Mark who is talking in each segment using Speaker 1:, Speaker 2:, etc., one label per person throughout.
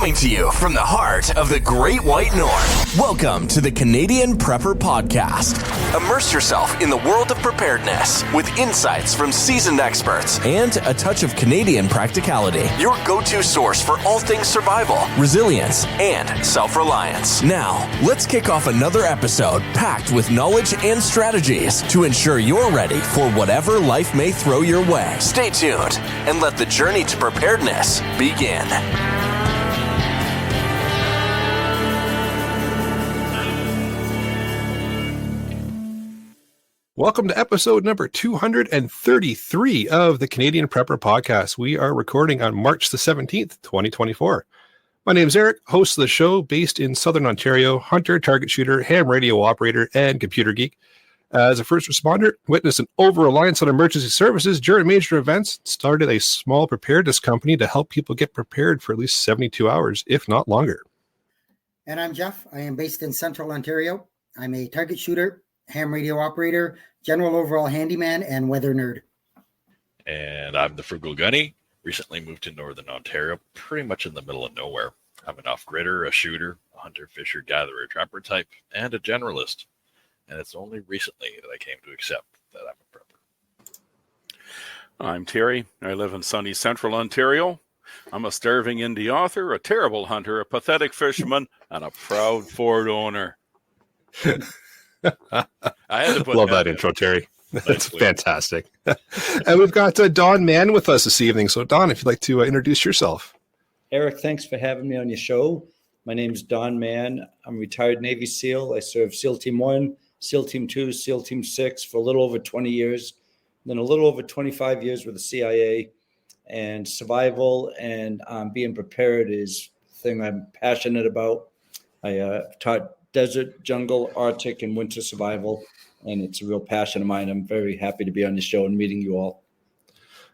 Speaker 1: Coming to you from the heart of the Great White North. Welcome to the Canadian Prepper Podcast. Immerse yourself in the world of preparedness with insights from seasoned experts and a touch of Canadian practicality. Your go-to source for all things survival, resilience, and self-reliance. Now, let's kick off another episode packed with knowledge and strategies to ensure you're ready for whatever life may throw your way. Stay tuned and let the journey to preparedness begin.
Speaker 2: Welcome to episode number 233 of the Canadian Prepper Podcast. We are recording on March the 17th, 2024. My name is Eric, host of the show, based in Southern Ontario, hunter, target shooter, ham radio operator, and computer geek. As a first responder, witnessed an over-reliance on emergency services during major events, started a small preparedness company to help people get prepared for at least 72 hours, if not longer.
Speaker 3: And I'm Jeff. I am based in Central Ontario. I'm a target shooter, ham radio operator, general overall handyman, and weather nerd.
Speaker 4: And I'm the Frugal Gunny. Recently moved to Northern Ontario, pretty much in the middle of nowhere. I'm an off-gridder, a shooter, a hunter, fisher, gatherer, trapper type, and a generalist. And it's only recently that I came to accept that I'm a prepper.
Speaker 5: I'm Terry. I live in sunny Central Ontario. I'm a starving indie author, a terrible hunter, a pathetic fisherman, and a proud Ford owner.
Speaker 2: I had to put Love that intro, Terry. That's fantastic. And we've got Don Mann with us this evening. So, Don, if you'd like to introduce yourself.
Speaker 6: Eric, thanks for having me on your show. My name is Don Mann. I'm a retired Navy SEAL. I served SEAL Team 1, SEAL Team 2, SEAL Team 6 for a little over 20 years, then a little over 25 years with the CIA. And survival and being prepared is the thing I'm passionate about. I taught desert, jungle, Arctic, and winter survival, and it's a real passion of mine. I'm very happy to be on the show and meeting you all.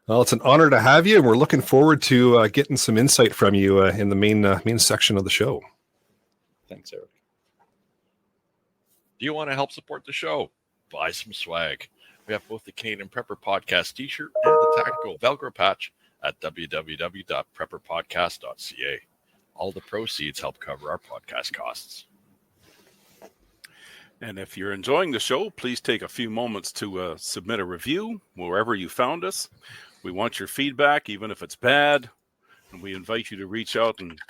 Speaker 2: Well, it's an honor to have you, and we're looking forward to getting some insight from you in the main section of the show.
Speaker 6: Thanks, Eric.
Speaker 4: Do you want to help support the show? Buy some swag. We have both the Canadian Prepper Podcast t-shirt and the tactical Velcro patch at www.prepperpodcast.ca. All the proceeds help cover our podcast costs.
Speaker 5: And if you're enjoying the show, please take a few moments to submit a review wherever you found us. We want your feedback, even if it's bad. And we invite you to reach out and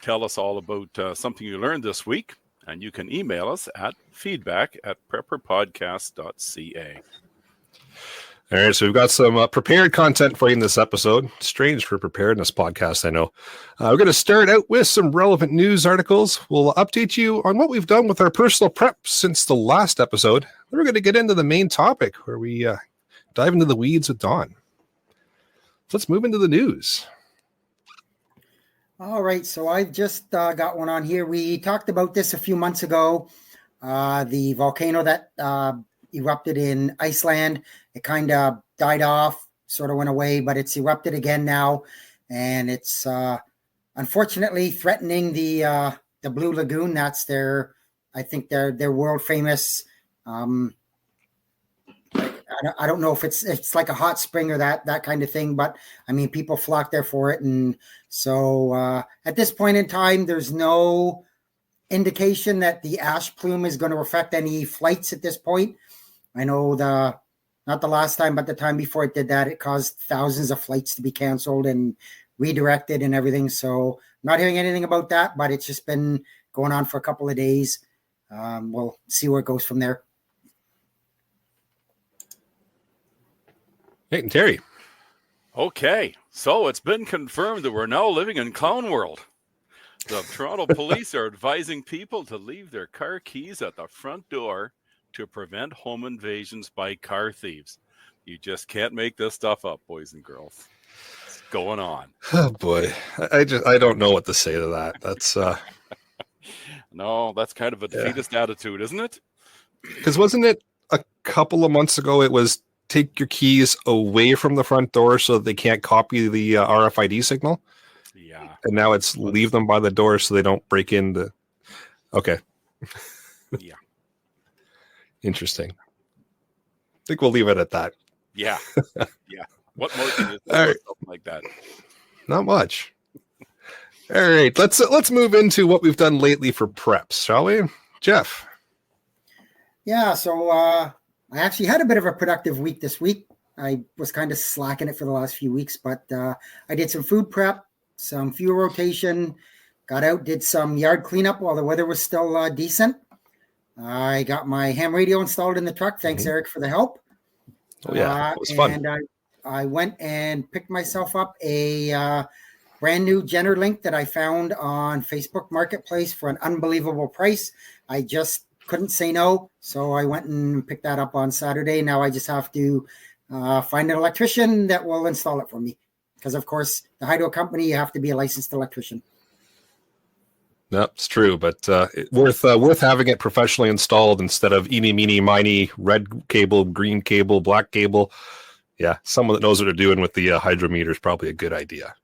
Speaker 5: tell us all about something you learned this week. And you can email us at feedback@prepperpodcast.ca.
Speaker 2: All right, so we've got some prepared content for you in this episode. Strange for a preparedness podcast, I know. We're going to start out with some relevant news articles. We'll update you on what we've done with our personal prep since the last episode. Then we're going to get into the main topic where we dive into the weeds with Don. So let's move into the news.
Speaker 3: All right, so I've just got one on here. We talked about this a few months ago. The volcano that erupted in Iceland. It kind of died off, sort of went away, but it's erupted again now, and it's unfortunately threatening the Blue Lagoon. That's their world famous. I don't know if it's like a hot spring or that kind of thing, but I mean people flock there for it, and so at this point in time, there's no indication that the ash plume is going to affect any flights at this point. I know not the last time, but the time before it did that, it caused thousands of flights to be canceled and redirected and everything. So I'm not hearing anything about that, but it's just been going on for a couple of days. We'll see where it goes from there.
Speaker 2: Hey, and Terry.
Speaker 5: Okay, so it's been confirmed that we're now living in clown world. The Toronto police are advising people to leave their car keys at the front door to prevent home invasions by car thieves. You just can't make this stuff up, boys and girls. It's going on.
Speaker 2: Oh boy, I don't know what to say to that. That's
Speaker 5: no, that's kind of a defeatist attitude, isn't it?
Speaker 2: Because wasn't it a couple of months ago? It was take your keys away from the front door so that they can't copy the RFID signal.
Speaker 5: Yeah,
Speaker 2: and now it's leave them by the door so they don't break in the. Okay.
Speaker 5: Yeah.
Speaker 2: Interesting. I think we'll leave it at that.
Speaker 5: Yeah. Yeah. What more can you say
Speaker 2: about
Speaker 5: something like that?
Speaker 2: Not much. All right, let's move into what we've done lately for preps, shall we? Jeff.
Speaker 3: Yeah, so I actually had a bit of a productive week this week. I was kind of slacking it for the last few weeks, but I did some food prep, some fuel rotation, got out, did some yard cleanup while the weather was still decent. I got my ham radio installed in the truck. Thanks, Eric, for the help.
Speaker 2: Oh, yeah, it was fun.
Speaker 3: And I went and picked myself up a brand new Jenner link that I found on Facebook Marketplace for an unbelievable price. I just couldn't say no, so I went and picked that up on Saturday. Now I just have to find an electrician that will install it for me, because of course the hydro company, you have to be a licensed electrician.
Speaker 2: No, it's true, but worth having it professionally installed instead of eeny, meeny, miny, red cable, green cable, black cable. Yeah, someone that knows what they're doing with the hydrometer is probably a good idea.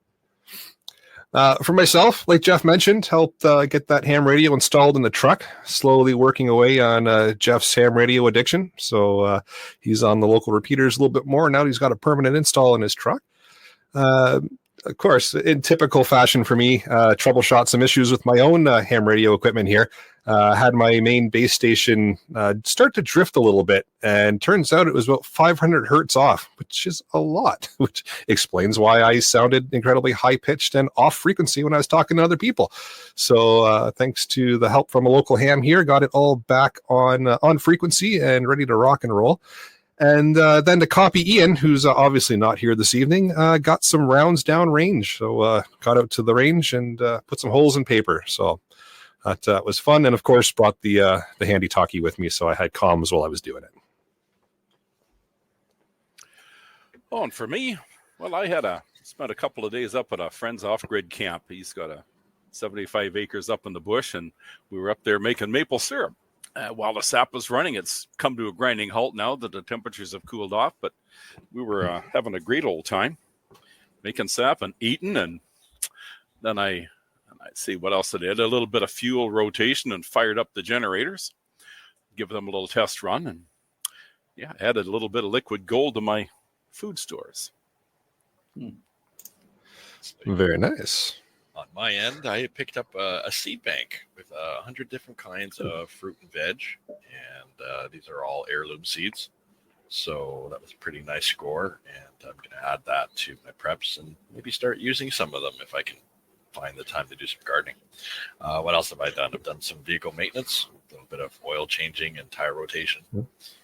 Speaker 2: For myself, like Jeff mentioned, helped get that ham radio installed in the truck, slowly working away on Jeff's ham radio addiction. So he's on the local repeaters a little bit more. Now he's got a permanent install in his truck. Of course, in typical fashion for me, troubleshot some issues with my own ham radio equipment here. Had my main base station start to drift a little bit, and turns out it was about 500 hertz off, which is a lot, which explains why I sounded incredibly high-pitched and off frequency when I was talking to other people. So thanks to the help from a local ham here, got it all back on frequency and ready to rock and roll. And then to copy Ian, who's obviously not here this evening, got some rounds down range. So got out to the range and put some holes in paper. So that was fun. And of course, brought the handy talkie with me. So I had comms while I was doing it.
Speaker 5: Oh, and for me, well, I spent a couple of days up at a friend's off-grid camp. He's got 75 acres up in the bush, and we were up there making maple syrup. While the sap was running, it's come to a grinding halt now that the temperatures have cooled off, but we were having a great old time making sap and eating. And then I'd see what else I did. A little bit of fuel rotation and fired up the generators, give them a little test run, and yeah, added a little bit of liquid gold to my food stores.
Speaker 2: Very nice.
Speaker 4: On my end, I picked up a seed bank with 100 different kinds of fruit and veg, and these are all heirloom seeds. So that was a pretty nice score, and I'm going to add that to my preps and maybe start using some of them if I can find the time to do some gardening. What else have I done? I've done some vehicle maintenance, a little bit of oil changing and tire rotation,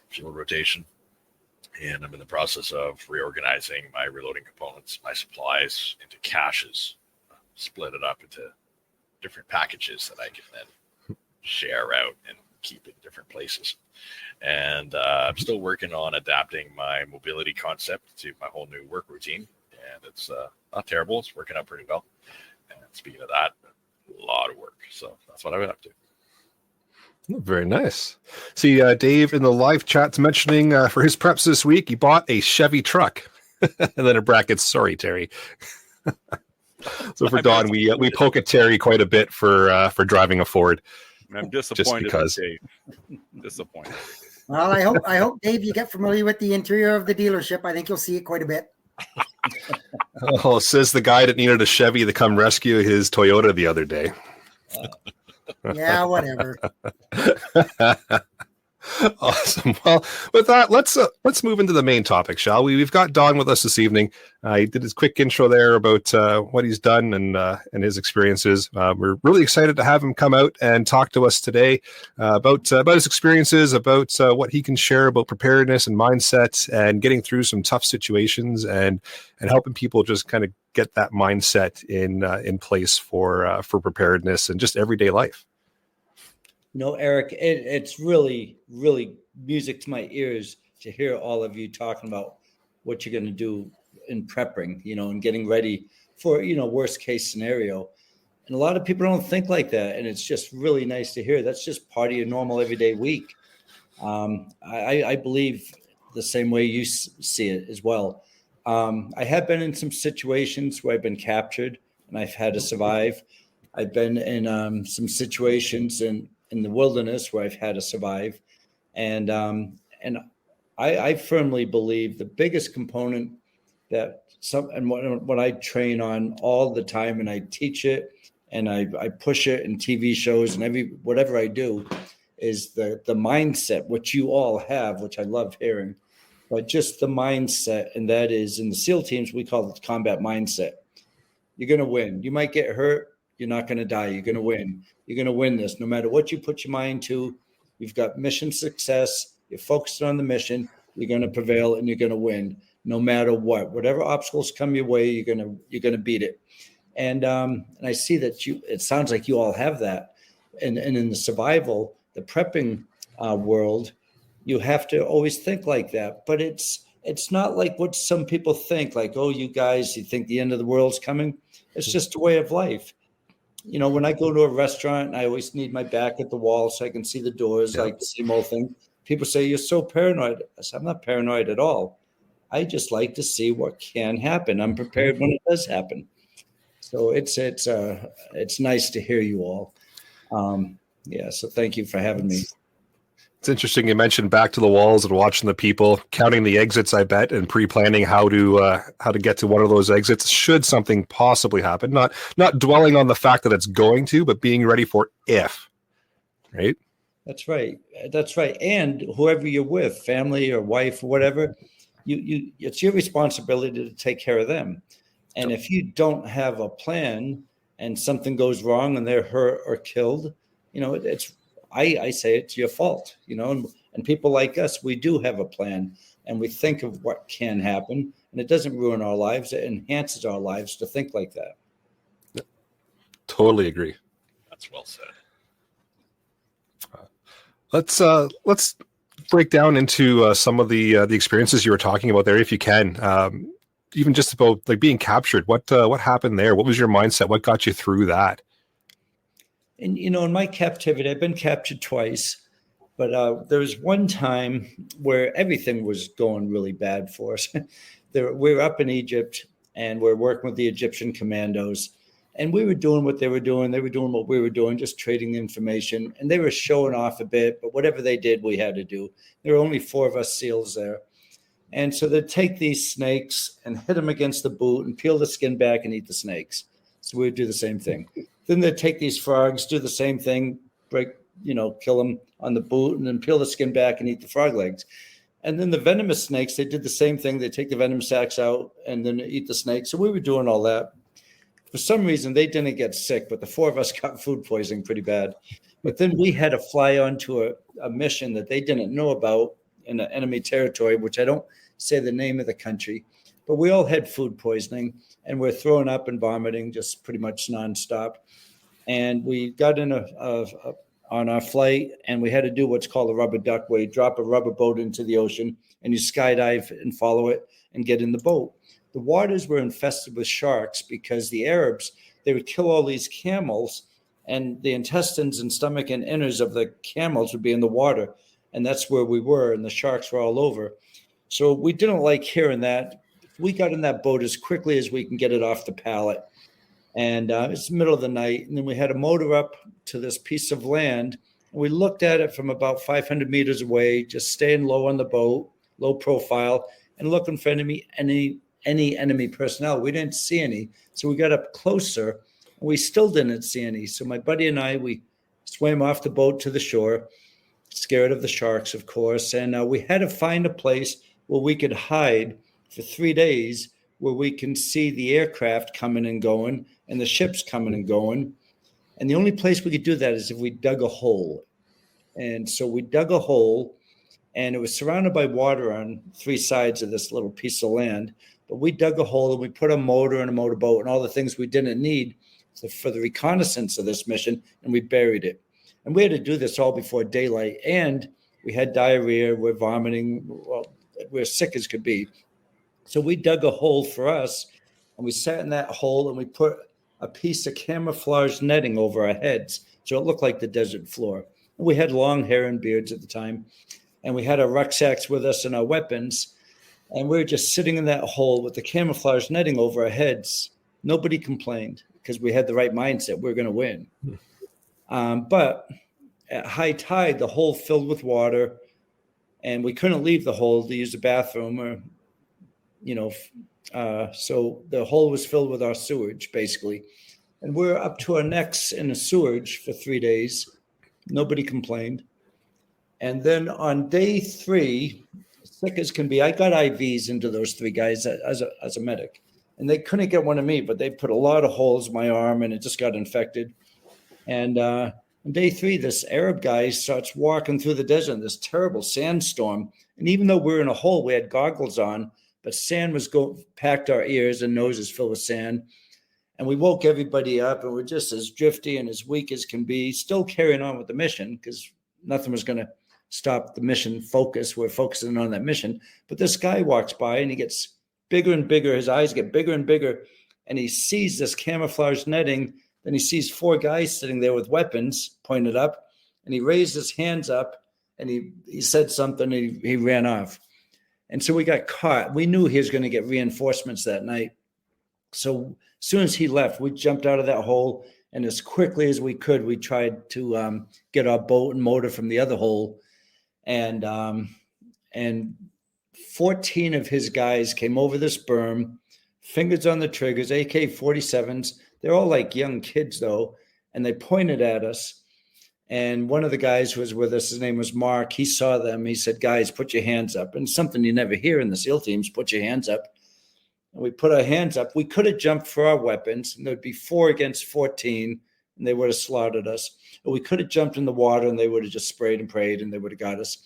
Speaker 4: fuel rotation, and I'm in the process of reorganizing my reloading components, my supplies into caches. Split it up into different packages that I can then share out and keep in different places. And I'm still working on adapting my mobility concept to my whole new work routine. And it's not terrible. It's working out pretty well. And speaking of that, a lot of work. So that's what I've been up to.
Speaker 2: Very nice. See, Dave in the live chat's mentioning for his preps this week, he bought a Chevy truck. And then in brackets, sorry, Terry. So for Don, we poke at Terry quite a bit for driving a Ford.
Speaker 5: I'm disappointed.
Speaker 2: Just because.
Speaker 5: Dave. Disappointed.
Speaker 3: Well, I hope, Dave, you get familiar with the interior of the dealership. I think you'll see it quite a bit.
Speaker 2: Oh, says the guy that needed a Chevy to come rescue his Toyota the other day.
Speaker 3: Yeah, whatever.
Speaker 2: Awesome. Well, with that, let's move into the main topic, shall we? We've got Don with us this evening. He did his quick intro there about what he's done and his experiences. We're really excited to have him come out and talk to us today about his experiences, about what he can share about preparedness and mindset and getting through some tough situations and helping people just kind of get that mindset in place for preparedness and just everyday life.
Speaker 6: No, Eric, it's really, really music to my ears to hear all of you talking about what you're going to do in prepping, and getting ready for, worst case scenario. And a lot of people don't think like that. And it's just really nice to hear. That's just part of your normal everyday week. I believe the same way you see it as well. I have been in some situations where I've been captured and I've had to survive. I've been in some situations in the wilderness where I've had to survive. And I firmly believe the biggest component that and what I train on all the time, and I teach it and I push it in TV shows and whatever I do, is the mindset, which you all have, which I love hearing, but just the mindset. And that is, in the SEAL teams, we call it combat mindset. You're going to win. You might get hurt. You're not going to die. You're going to win. You're going to win this. No matter what you put your mind to, you've got mission success. You're focused on the mission. You're going to prevail and you're going to win no matter what. Whatever obstacles come your way, you're going to beat it. And I see that it sounds like you all have that. And in the survival, the prepping world, you have to always think like that. But it's not like what some people think, like, oh, you guys, you think the end of the world's coming. It's just a way of life. You know, when I go to a restaurant, I always need my back at the wall so I can see the doors, like the same old thing. People say, you're so paranoid. I say, I'm not paranoid at all. I just like to see what can happen. I'm prepared when it does happen. So it's nice to hear you all. So thank you for having me.
Speaker 2: It's interesting you mentioned back to the walls and watching the people, counting the exits, I bet, and pre-planning how to get to one of those exits should something possibly happen. Not dwelling on the fact that it's going to, but being ready for if, right?
Speaker 6: That's right. And whoever you're with, family or wife or whatever, you it's your responsibility to take care of them. And if you don't have a plan and something goes wrong and they're hurt or killed, you know, I say it's your fault, you know, and people like us, we do have a plan and we think of what can happen, and it doesn't ruin our lives. It enhances our lives to think like that.
Speaker 2: Totally agree.
Speaker 4: That's well said.
Speaker 2: Let's break down into some of the experiences you were talking about there, if you can. Even just about like being captured. What happened there? What was your mindset? What got you through that?
Speaker 6: And, you know, in my captivity, I've been captured twice, but there was one time where everything was going really bad for us. We were up in Egypt and we're working with the Egyptian commandos, and we were doing what they were doing. They were doing what we were doing, just trading information, and they were showing off a bit, but whatever they did, we had to do. There were only 4 of us SEALs there. And so they'd take these snakes and hit them against the boot and peel the skin back and eat the snakes. So we would do the same thing. Then they'd take these frogs, do the same thing, kill them on the boot and then peel the skin back and eat the frog legs. And then the venomous snakes, they did the same thing. They take the venom sacs out and then eat the snakes. So we were doing all that. For some reason, they didn't get sick, but the 4 of us got food poisoning pretty bad. But then we had to fly onto a mission that they didn't know about in the enemy territory, which I don't say the name of the country, but we all had food poisoning and we're throwing up and vomiting just pretty much nonstop. And we got in on our flight, and we had to do what's called a rubber duck, where you drop a rubber boat into the ocean and you skydive and follow it and get in the boat. The waters were infested with sharks because the Arabs, they would kill all these camels, and the intestines and stomach and innards of the camels would be in the water. And that's where we were, and the sharks were all over. So we didn't like hearing that. We got in that boat as quickly as we can get it off the pallet. And it's the middle of the night. And then we had to motor up to this piece of land. And we looked at it from about 500 meters away, just staying low on the boat, low profile, and looking for any enemy personnel. We didn't see any. So we got up closer, and we still didn't see any. So my buddy and I, we swam off the boat to the shore, scared of the sharks, of course. And we had to find a place where we could hide for 3 days, where we can see the aircraft coming and going and the ships coming and going. And the only place we could do that is if we dug a hole. And so we dug a hole, and it was surrounded by water on 3 sides of this little piece of land. But we dug a hole and we put a motor and a motorboat and all the things we didn't need for the reconnaissance of this mission, and we buried it. And we had to do this all before daylight, and we had diarrhea, we're vomiting, well, we're sick as could be. So we dug a hole for us, and we sat in that hole, and we put a piece of camouflage netting over our heads, so it looked like the desert floor. And we had long hair and beards at the time, and we had our rucksacks with us and our weapons, and we were just sitting in that hole with the camouflage netting over our heads. Nobody complained because we had the right mindset. We were going to win. But at high tide, the hole filled with water, and we couldn't leave the hole to use the bathroom or, So the hole was filled with our sewage, basically. And we're up to our necks in the sewage for 3 days. Nobody complained. And then on day 3, sick as can be, I got IVs into those 3 guys as a medic. And they couldn't get one of me, but they put a lot of holes in my arm and it just got infected. And on day 3, this Arab guy starts walking through the desert in this terrible sandstorm. And even though we were in a hole, we had goggles on, but sand was packed our ears and noses filled with sand. And we woke everybody up and we're just as drifty and as weak as can be, still carrying on with the mission because nothing was going to stop the mission focus. We're focusing on that mission. But this guy walks by and he gets bigger and bigger. His eyes get bigger and bigger. And he sees this camouflage netting. Then he sees 4 guys sitting there with weapons pointed up. And he raised his hands up and he said something. And he ran off. And so we got caught. We knew he was going to get reinforcements that night. So as soon as he left, we jumped out of that hole. And as quickly as we could, we tried to get our boat and motor from the other hole. And 14 of his guys came over this berm, fingers on the triggers, AK-47s. They're all like young kids, though. And they pointed at us. And one of the guys who was with us, his name was Mark, he saw them. He said, guys, put your hands up. And something you never hear in the SEAL teams, put your hands up. And we put our hands up. We could have jumped for our weapons, and there'd be 4 against 14, and they would have slaughtered us. Or we could have jumped in the water, and they would have just sprayed and prayed, and they would have got us.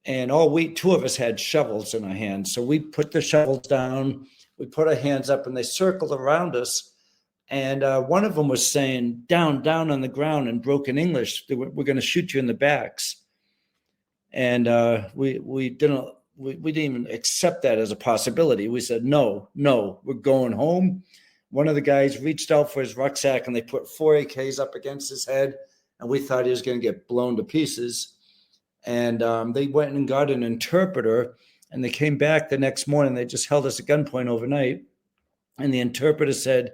Speaker 6: And 2 of us had shovels in our hands. So we put the shovels down. We put our hands up, and they circled around us. And one of them was saying, down, down on the ground in broken English. We're going to shoot you in the backs. And we didn't even accept that as a possibility. We said, no, we're going home. One of the guys reached out for his rucksack and they put 4 AKs up against his head. And we thought he was going to get blown to pieces. And they went and got an interpreter and they came back the next morning. They just held us at gunpoint overnight. And the interpreter said,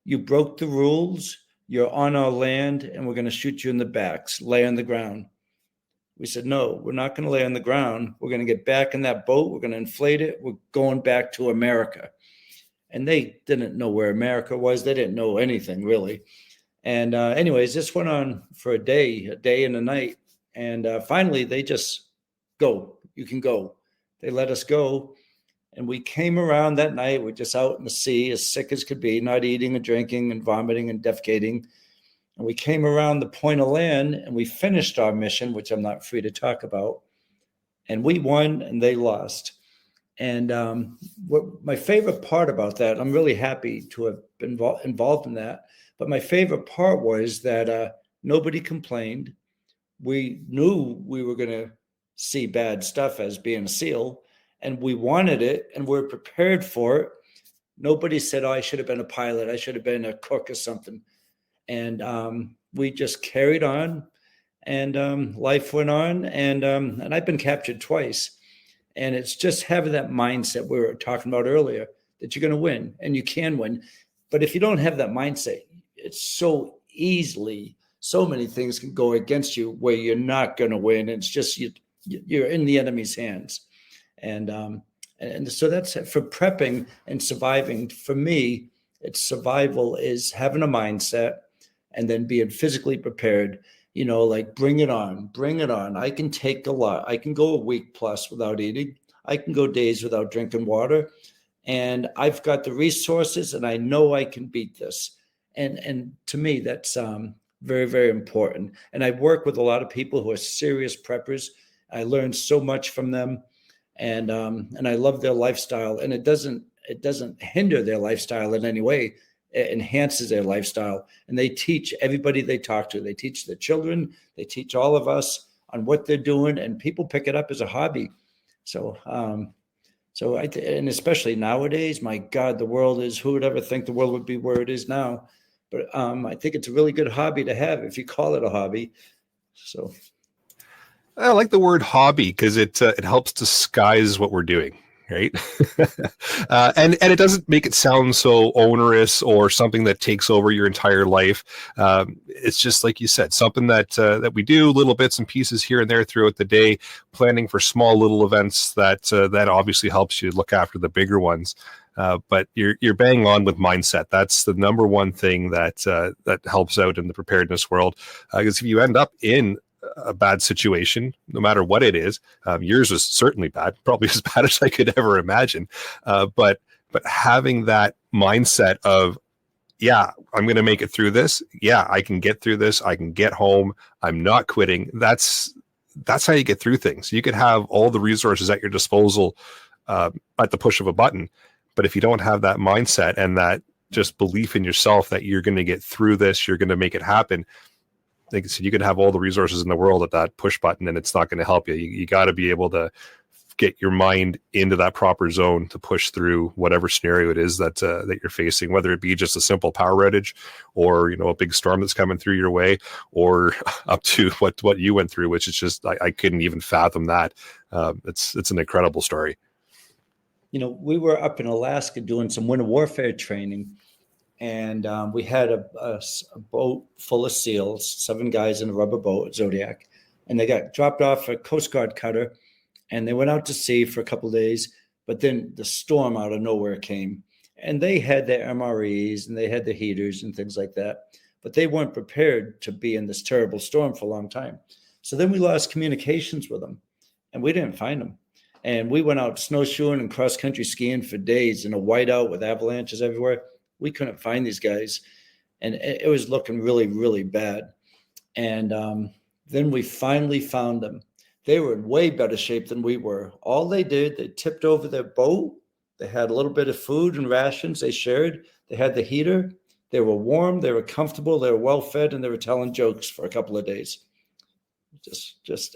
Speaker 6: you broke the rules. You're on our land and we're going to shoot you in the backs. Lay on the ground. We said, no, we're not going to lay on the ground. We're going to get back in that boat. We're going to inflate it. We're going back to America. And they didn't know where America was. They didn't know anything, really. And anyways, this went on for a day and a night. And finally, they just go. You can go. They let us go. And we came around that night. We're just out in the sea, as sick as could be, not eating and drinking and vomiting and defecating. And we came around the point of land and we finished our mission, which I'm not free to talk about. And we won and they lost. And what my favorite part about that, I'm really happy to have been involved in that. But my favorite part was that nobody complained. We knew we were going to see bad stuff as being a SEAL, and we wanted it and we're prepared for it. Nobody said, oh, I should have been a pilot. I should have been a cook or something. And we just carried on and life went on. And I've been captured twice. And it's just having that mindset we were talking about earlier, that you're going to win and you can win. But if you don't have that mindset, it's so many things can go against you where you're not going to win. It's just you're in the enemy's hands. And so that's for prepping and surviving. For me, it's survival is having a mindset and then being physically prepared, like bring it on. I can take a lot. I can go a week plus without eating. I can go days without drinking water. And I've got the resources and I know I can beat this. And to me, that's very, very important. And I work with a lot of people who are serious preppers. I learned so much from them. And I love their lifestyle, and it doesn't hinder their lifestyle in any way. It enhances their lifestyle, and they teach everybody they talk to. They teach their children. They teach all of us on what they're doing, and people pick it up as a hobby. So, and especially nowadays, my God, the world is. Who would ever think the world would be where it is now? But I think it's a really good hobby to have if you call it a hobby. So.
Speaker 2: I like the word hobby because it helps disguise what we're doing. right? And it doesn't make it sound so onerous or something that takes over your entire life. It's just like you said, something that we do, little bits and pieces here and there throughout the day, planning for small little events that obviously helps you look after the bigger ones. But you're bang on with mindset. That's the number one thing that helps out in the preparedness world. Because if you end up in a bad situation, no matter what it is, yours was certainly bad, probably as bad as I could ever imagine. But having that mindset of, yeah, I'm going to make it through this. Yeah, I can get through this. I can get home. I'm not quitting. That's how you get through things. You could have all the resources at your disposal at the push of a button. But if you don't have that mindset and that just belief in yourself that you're going to get through this, you're going to make it happen. Like I said, you could have all the resources in the world at that push button and it's not going to help you. You got to be able to get your mind into that proper zone to push through whatever scenario it is that you're facing, whether it be just a simple power outage or, a big storm that's coming through your way, or up to what you went through, which is just, I couldn't even fathom that. It's an incredible story.
Speaker 6: We were up in Alaska doing some winter warfare training, and we had a boat full of SEALs, 7 guys in a rubber boat, Zodiac, and they got dropped off a Coast Guard cutter, and they went out to sea for a couple of days, but then the storm out of nowhere came, and they had their MREs, and they had the heaters and things like that, but they weren't prepared to be in this terrible storm for a long time. So then we lost communications with them, and we didn't find them. And we went out snowshoeing and cross-country skiing for days in a whiteout with avalanches everywhere. We couldn't find these guys. And it was looking really, really bad. And then we finally found them. They were in way better shape than we were. All they did, they tipped over their boat. They had a little bit of food and rations they shared. They had the heater. They were warm. They were comfortable. They were well-fed. And they were telling jokes for a couple of days.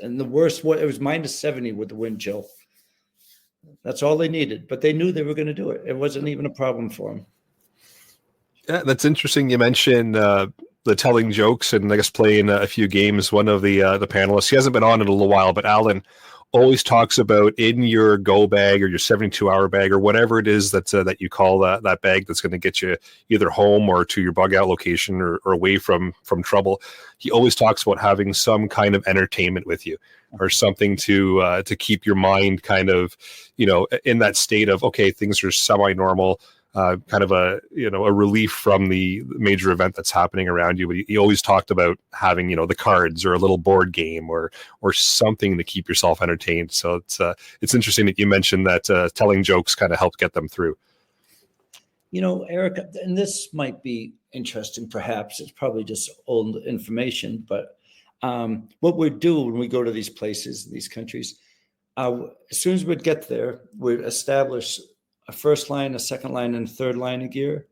Speaker 6: And the worst, it was minus 70 with the wind chill. That's all they needed, but they knew they were going to do it. It wasn't even a problem for them.
Speaker 2: Yeah, that's interesting. You mentioned the telling jokes and I guess playing a few games. One of the panelists, he hasn't been on in a little while, but Alan always talks about in your go bag or your 72-hour bag or whatever it is that you call that bag that's going to get you either home or to your bug out location or away from trouble. He always talks about having some kind of entertainment with you or something to keep your mind kind of, in that state of, okay, things are semi-normal, kind of a relief from the major event that's happening around you. But he always talked about having, the cards or a little board game or something to keep yourself entertained. So it's interesting that you mentioned that telling jokes kind of helped get them through.
Speaker 6: Eric, and this might be interesting, perhaps it's probably just old information, but what we do when we go to these places, these countries, as soon as we'd get there, we'd establish a first line, a second line, and a third line of gear.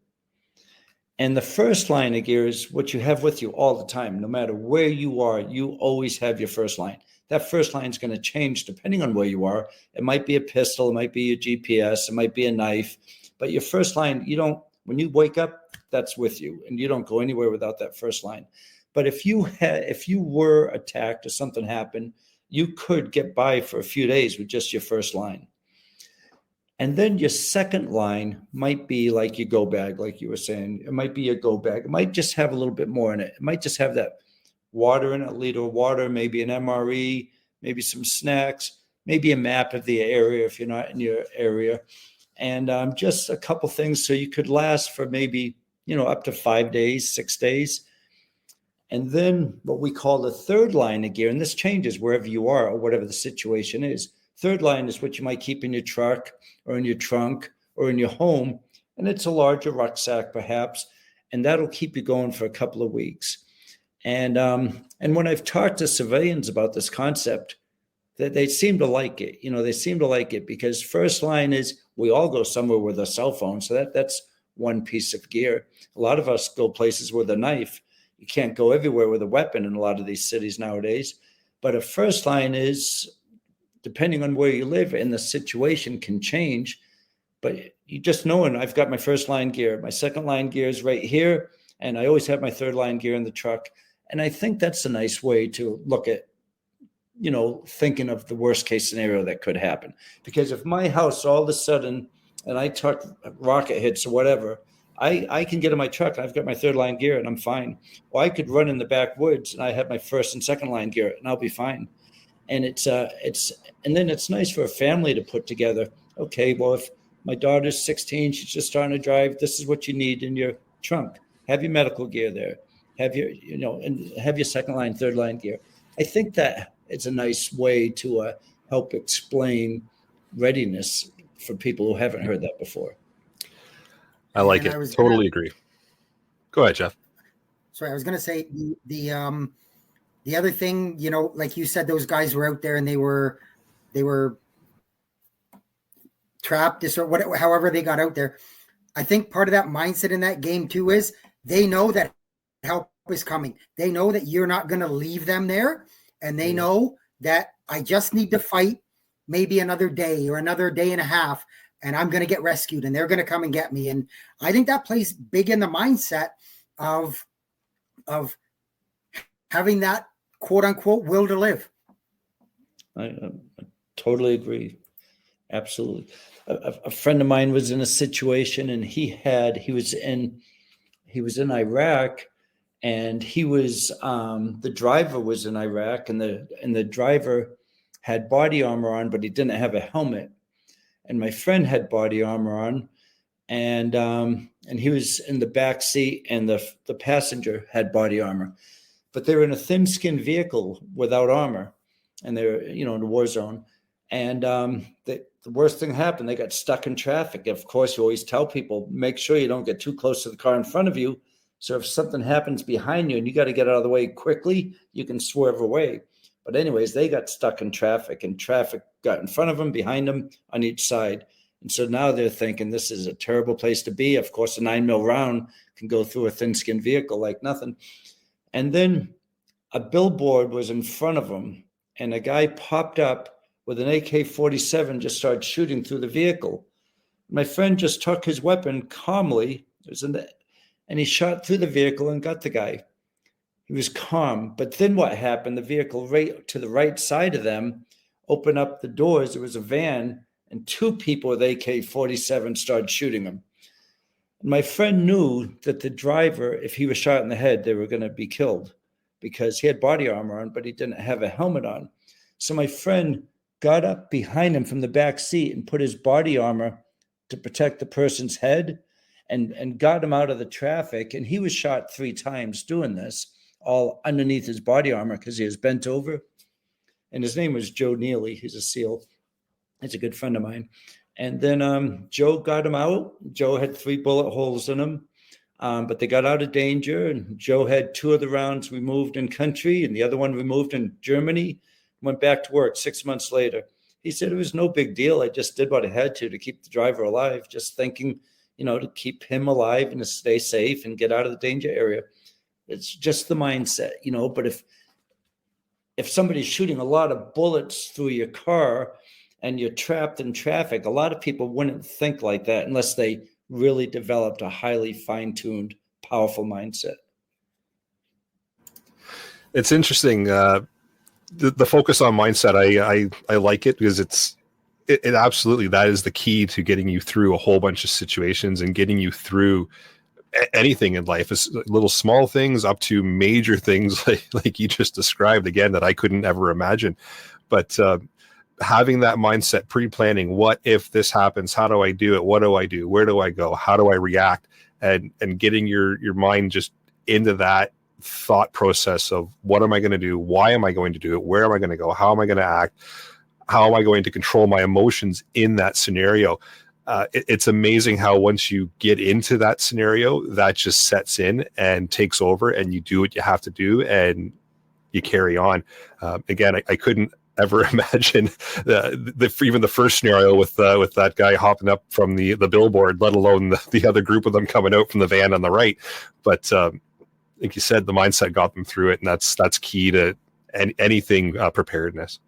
Speaker 6: And the first line of gear is what you have with you all the time. No matter where you are, you always have your first line. That first line is going to change depending on where you are. It might be a pistol, it might be your GPS, it might be a knife, but your first line, when you wake up, that's with you, and you don't go anywhere without that first line. But if you were attacked or something happened, you could get by for a few days with just your first line. And then your second line might be like your go bag, like you were saying. It might be your go bag. It might just have a little bit more in it. It might just have that water in it, a liter of water, maybe an MRE, maybe some snacks, maybe a map of the area if you're not in your area, and just a couple things so you could last for maybe, up to 5 days, 6 days. And then what we call the third line of gear, and this changes wherever you are or whatever the situation is. Third line is what you might keep in your truck or in your trunk or in your home. And it's a larger rucksack perhaps, and that'll keep you going for a couple of weeks. And when I've talked to civilians about this concept, that they seem to like it. They seem to like it because first line is we all go somewhere with a cell phone. So that's one piece of gear. A lot of us go places with a knife. You can't go everywhere with a weapon in a lot of these cities nowadays. But a first line is, depending on where you live and the situation can change, but you just know, and I've got my first line gear. My second line gear is right here. And I always have my third line gear in the truck. And I think that's a nice way to look at thinking of the worst case scenario that could happen. Because if my house all of a sudden, and I took rocket hits or whatever, I can get in my truck and I've got my third line gear and I'm fine. Or I could run in the backwoods and I have my first and second line gear and I'll be fine. And and then it's nice for a family to put together. Okay, well, if my daughter's 16, she's just starting to drive, this is what you need in your trunk. Have your medical gear there. Have your, and have your second line, third line gear. I think that it's a nice way to help explain readiness for people who haven't heard that before.
Speaker 2: I like it. Totally agree. Go ahead, Jeff.
Speaker 3: Sorry, I was going to say the other thing, like you said, those guys were out there and they were trapped, or whatever, however they got out there. I think part of that mindset in that game too is they know that help is coming. They know that you're not going to leave them there, and they know that I just need to fight maybe another day or another day and a half, and I'm going to get rescued, and they're going to come and get me. And I think that plays big in the mindset of having that quote unquote will to live.
Speaker 6: I totally agree. Absolutely. A friend of mine was in a situation, and he was in Iraq, and he was the driver was in Iraq, and the driver had body armor on, but he didn't have a helmet. And my friend had body armor on, and he was in the back seat, and the passenger had body armor, but they were in a thin-skinned vehicle without armor, and they're in a war zone. And the worst thing happened. They got stuck in traffic. Of course, you always tell people, make sure you don't get too close to the car in front of you. So if something happens behind you and you got to get out of the way quickly, you can swerve away. But anyways, they got stuck in traffic, and traffic got in front of them, behind them, on each side. And so now they're thinking this is a terrible place to be. Of course, a 9mm round can go through a thin-skinned vehicle like nothing. And then a billboard was in front of them, and a guy popped up with an AK-47, just started shooting through the vehicle. My friend just took his weapon calmly, and he shot through the vehicle and got the guy. He was calm. But then what happened? The vehicle right to the right side of them opened up the doors. There was a van, and two people with AK-47 started shooting him. And my friend knew that the driver, if he was shot in the head, they were going to be killed because he had body armor on, but he didn't have a helmet on. So my friend got up behind him from the back seat and put his body armor to protect the person's head and got him out of the traffic. And he was shot 3 times doing this, all underneath his body armor because he was bent over. And his name was Joe Neely. He's a SEAL. He's a good friend of mine. And then Joe got him out. Joe had 3 bullet holes in him, but they got out of danger. And Joe had 2 of the rounds removed in country and the other one removed in Germany. Went back to work 6 months later. He said it was no big deal. I just did what I had to keep the driver alive, just thinking, to keep him alive and to stay safe and get out of the danger area. It's just the mindset, but if somebody's shooting a lot of bullets through your car and you're trapped in traffic, a lot of people wouldn't think like that unless they really developed a highly fine-tuned, powerful mindset.
Speaker 2: It's interesting. The focus on mindset, I like it because it absolutely, that is the key to getting you through a whole bunch of situations and getting you through anything in life. It's little small things up to major things like you just described again that I couldn't ever imagine. But having that mindset, pre-planning, what if this happens? How do I do it? What do I do? Where do I go? How do I react? And getting your mind just into that thought process of what am I going to do? Why am I going to do it? Where am I going to go? How am I going to act? How am I going to control my emotions in that scenario? It's amazing how once you get into that scenario, that just sets in and takes over, and you do what you have to do and you carry on. Again, I couldn't ever imagine even the first scenario with that guy hopping up from the billboard, let alone the other group of them coming out from the van on the right. But like you said, the mindset got them through it, and that's key to anything preparedness.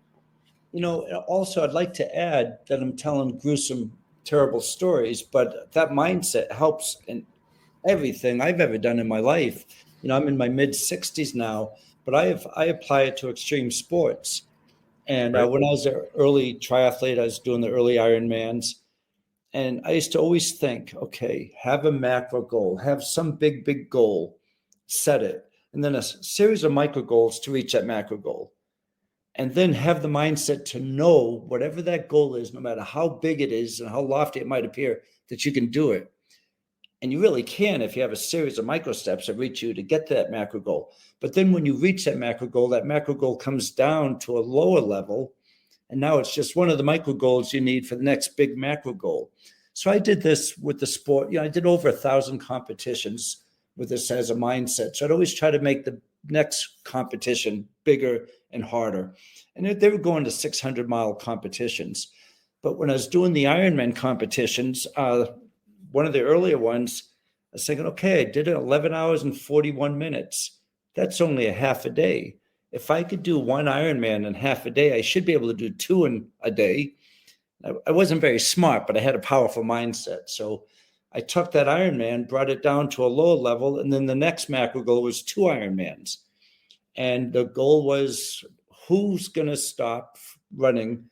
Speaker 6: Also, I'd like to add that I'm telling gruesome, terrible stories, but that mindset helps in everything I've ever done in my life. I'm in my mid 60s now, but I apply it to extreme sports. And
Speaker 2: Right.
Speaker 6: when I was an early triathlete, I was doing the early Ironmans. And I used to always think, okay, have a macro goal, have some big goal, set it, and then a series of micro goals to reach that macro goal. And then have the mindset to know whatever that goal is, no matter how big it is and how lofty it might appear, that you can do it. And you really can if you have a series of micro steps that reach you to get to that macro goal. But then when you reach that macro goal comes down to a lower level. And now it's just one of the micro goals you need for the next big macro goal. So I did this with the sport. I did over 1,000 competitions with this as a mindset. So I'd always try to make the next competition bigger and harder. And they were going to 600-mile competitions. But when I was doing the Ironman competitions, one of the earlier ones, I was thinking, okay, I did it 11 hours and 41 minutes. That's only a half a day. If I could do one Ironman in half a day, I should be able to do two in a day. I wasn't very smart, but I had a powerful mindset. So I took that Ironman, brought it down to a lower level, and then the next macro goal was 2 Ironmans. And the goal was, who's going to stop running?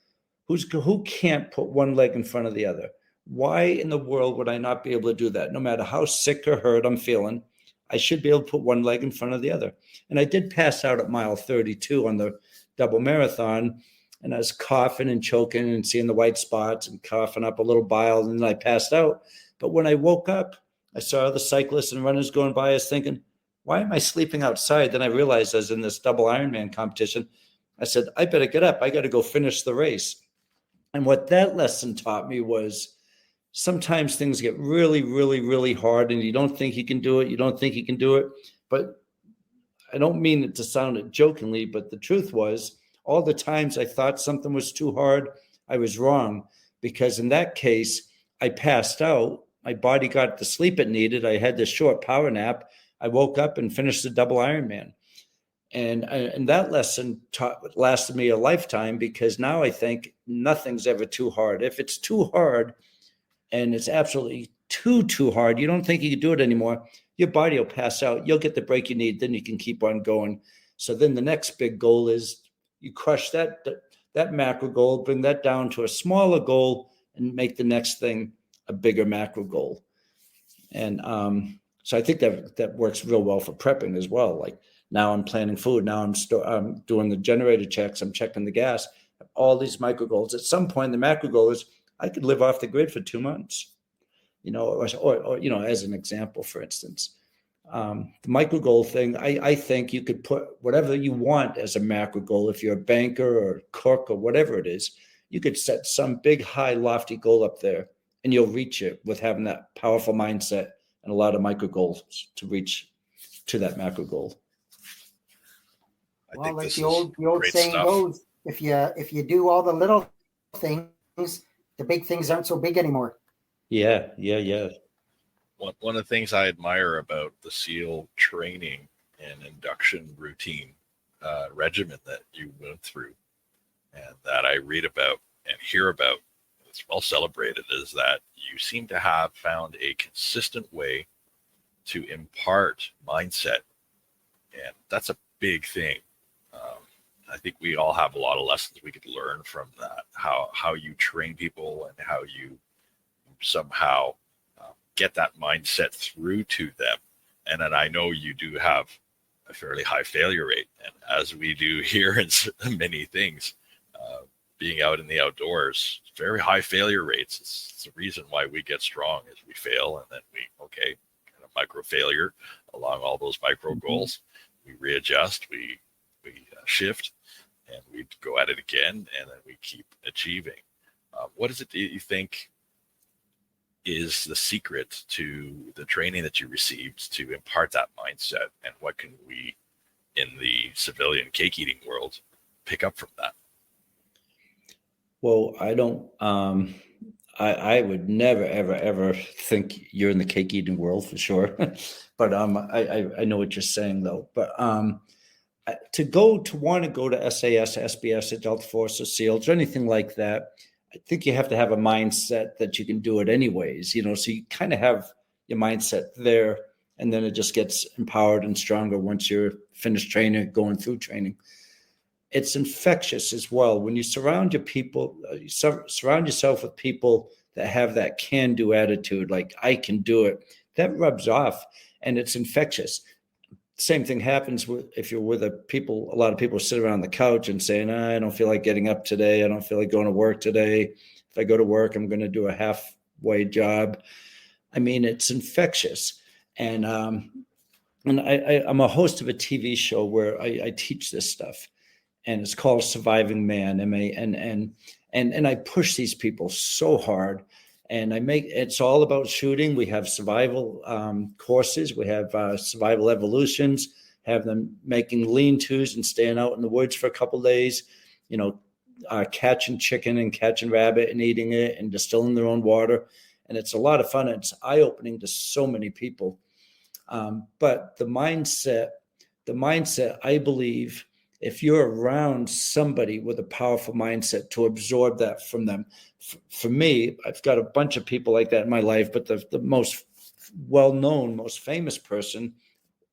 Speaker 6: Who can't put one leg in front of the other? Why in the world would I not be able to do that? No matter how sick or hurt I'm feeling, I should be able to put one leg in front of the other. And I did pass out at mile 32 on the double marathon. And I was coughing and choking and seeing the white spots and coughing up a little bile. And then I passed out. But when I woke up, I saw the cyclists and runners going by. I was thinking, why am I sleeping outside? Then I realized I was in this double Ironman competition. I said, I better get up. I got to go finish the race. And what that lesson taught me was, sometimes things get really, really, really hard and you don't think you can do it. You don't think you can do it. But I don't mean it to sound jokingly, but the truth was, all the times I thought something was too hard, I was wrong. Because in that case, I passed out. My body got the sleep it needed. I had this short power nap. I woke up and finished the double Ironman. And that lesson lasted me a lifetime, because now I think nothing's ever too hard. If it's too hard, and it's absolutely too hard, you don't think you can do it anymore, your body will pass out. You'll get the break you need. Then you can keep on going. So then the next big goal is you crush that macro goal, bring that down to a smaller goal, and make the next thing a bigger macro goal. And so I think that works real well for prepping as well. Like now I'm planning food. Now I'm doing the generator checks. I'm checking the gas. All these micro goals. At some point, the macro goal is, I could live off the grid for 2 months, or as an example, for instance. The micro goal thing, I think you could put whatever you want as a macro goal. If you're a banker or cook or whatever it is, you could set some big, high, lofty goal up there, and you'll reach it with having that powerful mindset and a lot of micro goals to reach to that macro goal.
Speaker 3: Well, like the old saying goes, if you do all the little things, the big things aren't so big anymore.
Speaker 6: Yeah.
Speaker 4: One of the things I admire about the SEAL training and induction routine regimen that you went through, and that I read about and hear about, it's well celebrated, is that you seem to have found a consistent way to impart mindset. And that's a big thing. I think we all have a lot of lessons we could learn from that, how you train people and how you somehow get that mindset through to them. And then I know you do have a fairly high failure rate. And as we do here in many things, being out in the outdoors, very high failure rates. It's the reason why we get strong, is we fail and then we, kind of micro failure along all those micro goals. We readjust, we shift, and we go at it again, and then we keep achieving. What is it that you think is the secret to the training that you received to impart that mindset, and what can we in the civilian cake eating world pick up from that?
Speaker 6: Well, I don't, I would never, ever think you're in the cake eating world for sure. But I know what you're saying though. But to want to go to SAS, SBS, Adult Force, or SEALs, or anything like that, I think you have to have a mindset that you can do it anyways, so you kind of have your mindset there, and then it just gets empowered and stronger once you're finished training, going through training. it's infectious as well. When you surround surround yourself with people that have that can-do attitude, like I can do it, that rubs off and it's infectious. Same thing happens if you're with a lot of people sit around the couch and saying, I don't feel like getting up today. I don't feel like going to work today. If I go to work, I'm going to do a halfway job. I mean, it's infectious. And I'm a host of a TV show where I teach this stuff, and it's called Surviving Man, MANN. And I push these people so hard. And it's all about shooting. We have survival courses. We have survival evolutions, have them making lean-tos and staying out in the woods for a couple of days, catching chicken and catching rabbit and eating it and distilling their own water. And it's a lot of fun. It's eye-opening to so many people. But the mindset, I believe, if you're around somebody with a powerful mindset, to absorb that from them. For me, I've got a bunch of people like that in my life, but the most well-known, most famous person,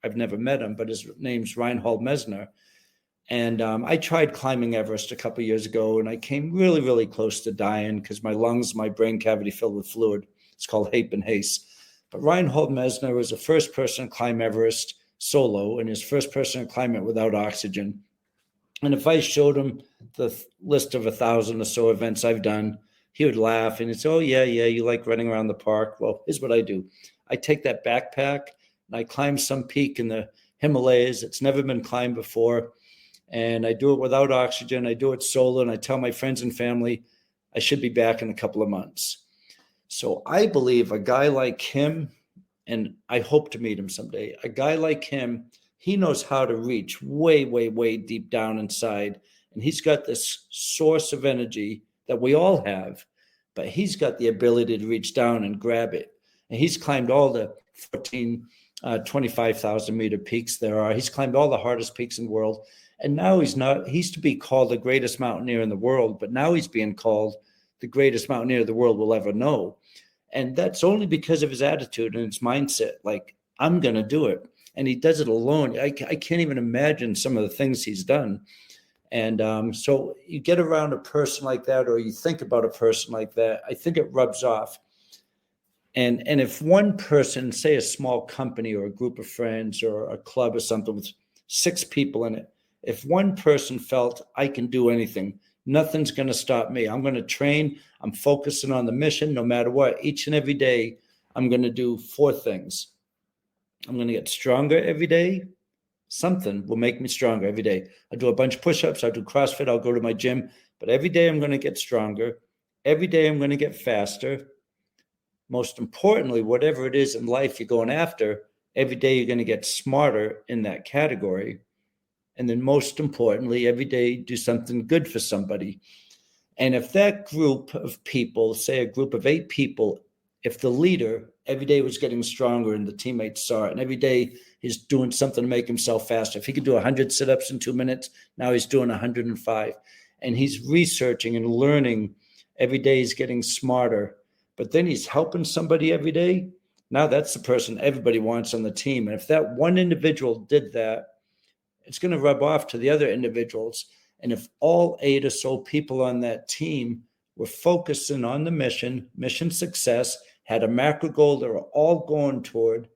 Speaker 6: I've never met him, but his name's Reinhold Messner. And I tried climbing Everest a couple of years ago, and I came really, really close to dying because my lungs, my brain cavity filled with fluid. It's called Hape and Haste. But Reinhold Messner was the first person to climb Everest solo, and his first person to climb it without oxygen. And if I showed him the list of 1,000 or so events I've done, he would laugh and he'd say, oh, yeah, you like running around the park. Well, here's what I do. I take that backpack and I climb some peak in the Himalayas. It's never been climbed before. And I do it without oxygen. I do it solo. And I tell my friends and family, I should be back in a couple of months. So I believe a guy like him, and I hope to meet him someday, a guy like him, he knows how to reach way, way, way deep down inside. And he's got this source of energy that we all have, but he's got the ability to reach down and grab it. And he's climbed all the 25,000 meter peaks there are. He's climbed all the hardest peaks in the world. And now he used to be called the greatest mountaineer in the world, but now he's being called the greatest mountaineer the world will ever know. And that's only because of his attitude and his mindset. Like, I'm going to do it. And he does it alone. I can't even imagine some of the things he's done. And so you get around a person like that, or you think about a person like that, I think it rubs off. And if one person, say a small company or a group of friends or a club or something with 6 people in it, if one person felt I can do anything, nothing's going to stop me. I'm going to train. I'm focusing on the mission no matter what. Each and every day, I'm going to do 4 things. I'm going to get stronger every day. Something will make me stronger every day. I'll do a bunch of push-ups. I'll do CrossFit. I'll go to my gym. But every day I'm going to get stronger. Every day I'm going to get faster. Most importantly, whatever it is in life you're going after, every day you're going to get smarter in that category. And then most importantly, every day do something good for somebody. And if that group of people, say a group of 8 people, if the leader every day was getting stronger and the teammates saw it, and every day he's doing something to make himself faster. If he could do 100 sit-ups in 2 minutes, now he's doing 105. And he's researching and learning. Every day he's getting smarter. But then he's helping somebody every day. Now that's the person everybody wants on the team. And if that one individual did that, it's going to rub off to the other individuals. And if all 8 or so people on that team were focusing on the mission success, had a macro goal they were all going toward,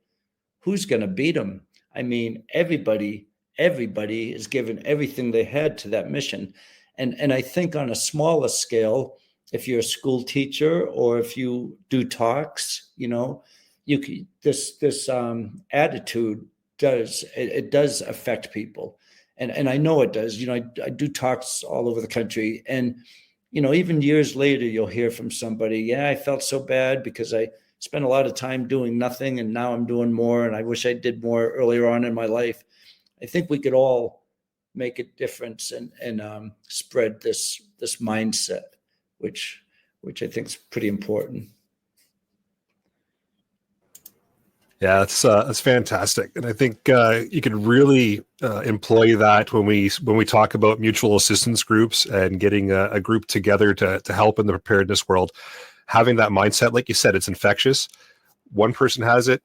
Speaker 6: who's going to beat them? I mean, everybody is giving everything they had to that mission. And I think on a smaller scale, if you're a school teacher or if you do talks, this attitude does affect people. And I know it does. I do talks all over the country. And, even years later, you'll hear from somebody, yeah, I felt so bad because I spent a lot of time doing nothing and now I'm doing more. And I wish I did more earlier on in my life. I think we could all make a difference and spread this mindset, which I think is pretty important.
Speaker 2: Yeah, that's fantastic, and I think you could really employ that when we talk about mutual assistance groups and getting a group together to help in the preparedness world. Having that mindset, like you said, it's infectious. One person has it,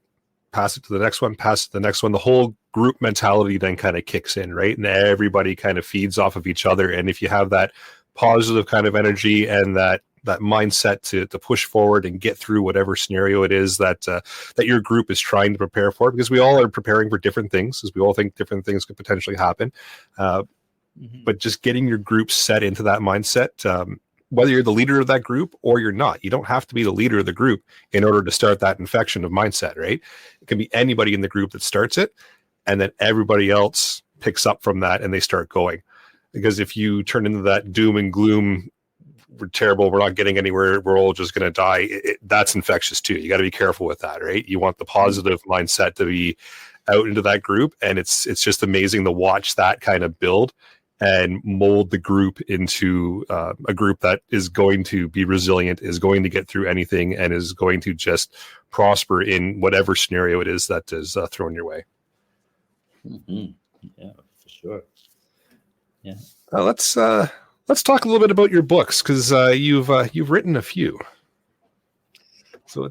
Speaker 2: pass it to the next one, pass it to the next one. The whole group mentality then kind of kicks in, right? And everybody kind of feeds off of each other. And if you have that positive kind of energy and that mindset to push forward and get through whatever scenario it is that your group is trying to prepare for, because we all are preparing for different things, as we all think different things could potentially happen. But just getting your group set into that mindset, whether you're the leader of that group or you're not, you don't have to be the leader of the group in order to start that infection of mindset, right? It can be anybody in the group that starts it, and then everybody else picks up from that and they start going. Because if you turn into that doom and gloom, we're terrible, we're not getting anywhere, we're all just going to die, that's infectious too. You got to be careful with that, right? You want the positive mindset to be out into that group, and it's just amazing to watch that kind of build and mold the group into a group that is going to be resilient, is going to get through anything, and is going to just prosper in whatever scenario it is that is thrown your way.
Speaker 6: Mm-hmm. Yeah, for sure. Yeah.
Speaker 2: Let's talk a little bit about your books, because you've written a few. So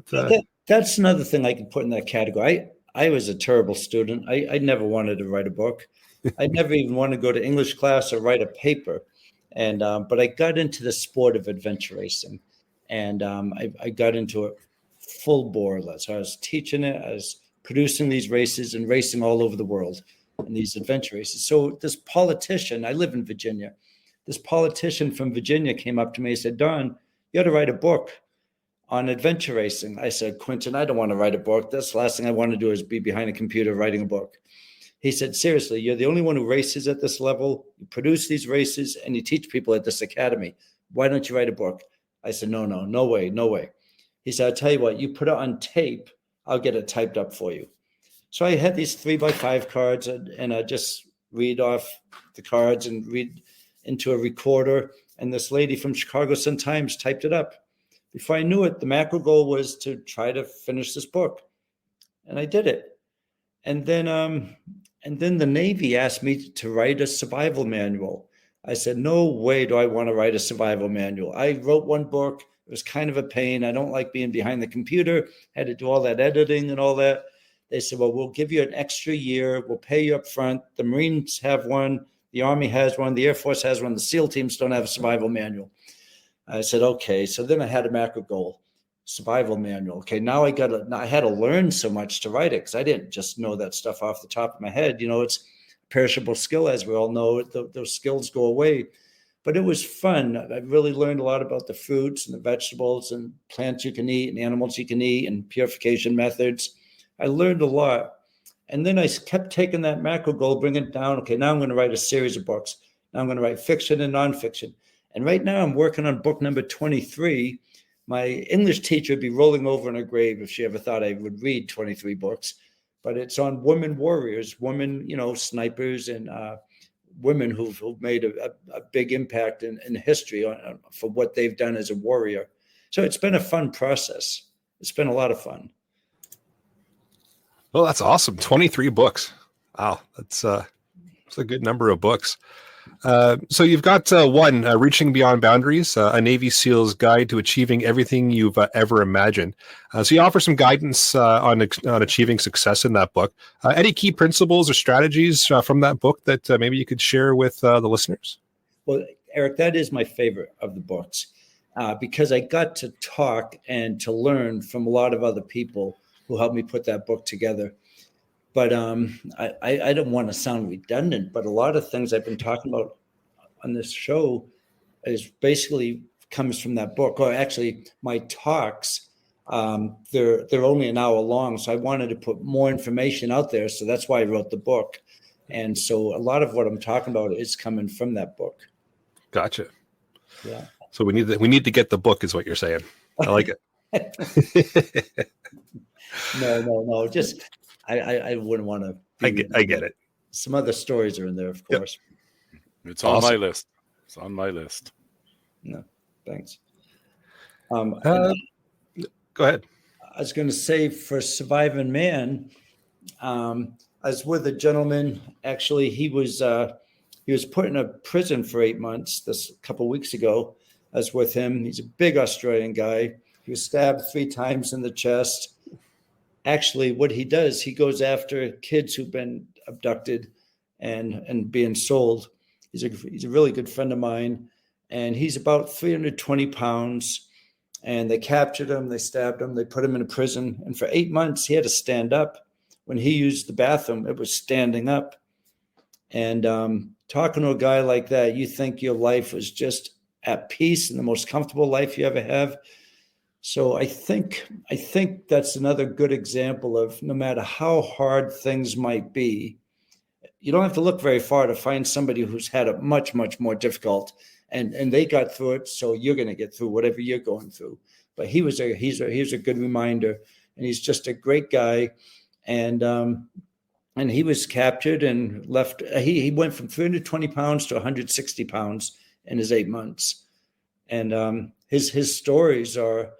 Speaker 6: that's another thing I can put in that category. I was a terrible student. I never wanted to write a book. I never even wanted to go to English class or write a paper. And but I got into the sport of adventure racing, and I got into it full bore. So I was teaching it, I was producing these races and racing all over the world in these adventure races. So this politician, I live in Virginia, this politician from Virginia came up to me and said, "Don, you ought to write a book on adventure racing." I said, "Quentin, I don't want to write a book. That's the last thing I want to do is be behind a computer writing a book." He said, "Seriously, you're the only one who races at this level. You produce these races and you teach people at this academy. Why don't you write a book?" I said, no way. He said, "I'll tell you what, you put it on tape, I'll get it typed up for you." So I had these 3x5 cards, and I just read off the cards and read into a recorder. And this lady from Chicago Sun-Times typed it up. Before I knew it, the macro goal was to try to finish this book. And I did it. And then the Navy asked me to write a survival manual. I said, "No way do I want to write a survival manual." I wrote one book. It was kind of a pain. I don't like being behind the computer. Had to do all that editing and all that. They said, "Well, we'll give you an extra year. We'll pay you up front. The Marines have one. The Army has one. The Air Force has one. The SEAL teams don't have a survival manual." I said, "Okay." So then I had a macro goal. Survival manual. Okay, now I had to learn so much to write it, because I didn't just know that stuff off the top of my head. You know, it's a perishable skill, as we all know. Those skills go away. But it was fun. I really learned a lot about the fruits and the vegetables and plants you can eat and animals you can eat and purification methods. I learned a lot. And then I kept taking that macro goal, bringing it down. Okay, now I'm going to write a series of books. Now I'm going to write fiction and nonfiction. And right now I'm working on book number 23. My English teacher would be rolling over in her grave if she ever thought I would read 23 books. But it's on women warriors, women, snipers, and women who've made a big impact in history for what they've done as a warrior. So it's been a fun process. It's been a lot of fun.
Speaker 2: Well, that's awesome. 23 books. Wow. That's a good number of books. So you've got one, Reaching Beyond Boundaries, a Navy SEAL's Guide to Achieving Everything You've Ever Imagined. So you offer some guidance on achieving success in that book. Any key principles or strategies from that book that maybe you could share with the listeners?
Speaker 6: Well, Eric, that is my favorite of the books because I got to talk and to learn from a lot of other people who helped me put that book together. But I don't want to sound redundant, but a lot of things I've been talking about on this show is basically comes from that book. Or actually, my talks, they're only an hour long, so I wanted to put more information out there. So that's why I wrote the book. And so a lot of what I'm talking about is coming from that book.
Speaker 2: Gotcha.
Speaker 6: Yeah.
Speaker 2: So we need to get the book, is what you're saying. I like it.
Speaker 6: No. Just I wouldn't want to.
Speaker 2: I get it.
Speaker 6: Some other stories are in there, of course.
Speaker 5: Yep. It's on my list. It's on my list.
Speaker 6: No, thanks.
Speaker 2: Go ahead.
Speaker 6: I was going to say for Surviving Man, I was with a gentleman. Actually, he was put in a prison for 8 months. This a couple of weeks ago, I was with him. He's a big Australian guy. He was stabbed 3 times in the chest. actually what he does, he goes after kids who've been abducted and being sold. He's a really good friend of mine, and he's about 320 pounds. And they captured him, they stabbed him, they put him in a prison. And for 8 months, he had to stand up. When he used the bathroom, it was standing up. And talking to a guy like that, you think your life was just at peace and the most comfortable life you ever have. So I think that's another good example of no matter how hard things might be, you don't have to look very far to find somebody who's had it much, much more difficult. And they got through it, so you're going to get through whatever you're going through. But he's a good reminder, and he's just a great guy. And he was captured and left. He went from 320 pounds to 160 pounds in his 8 months. And his stories are,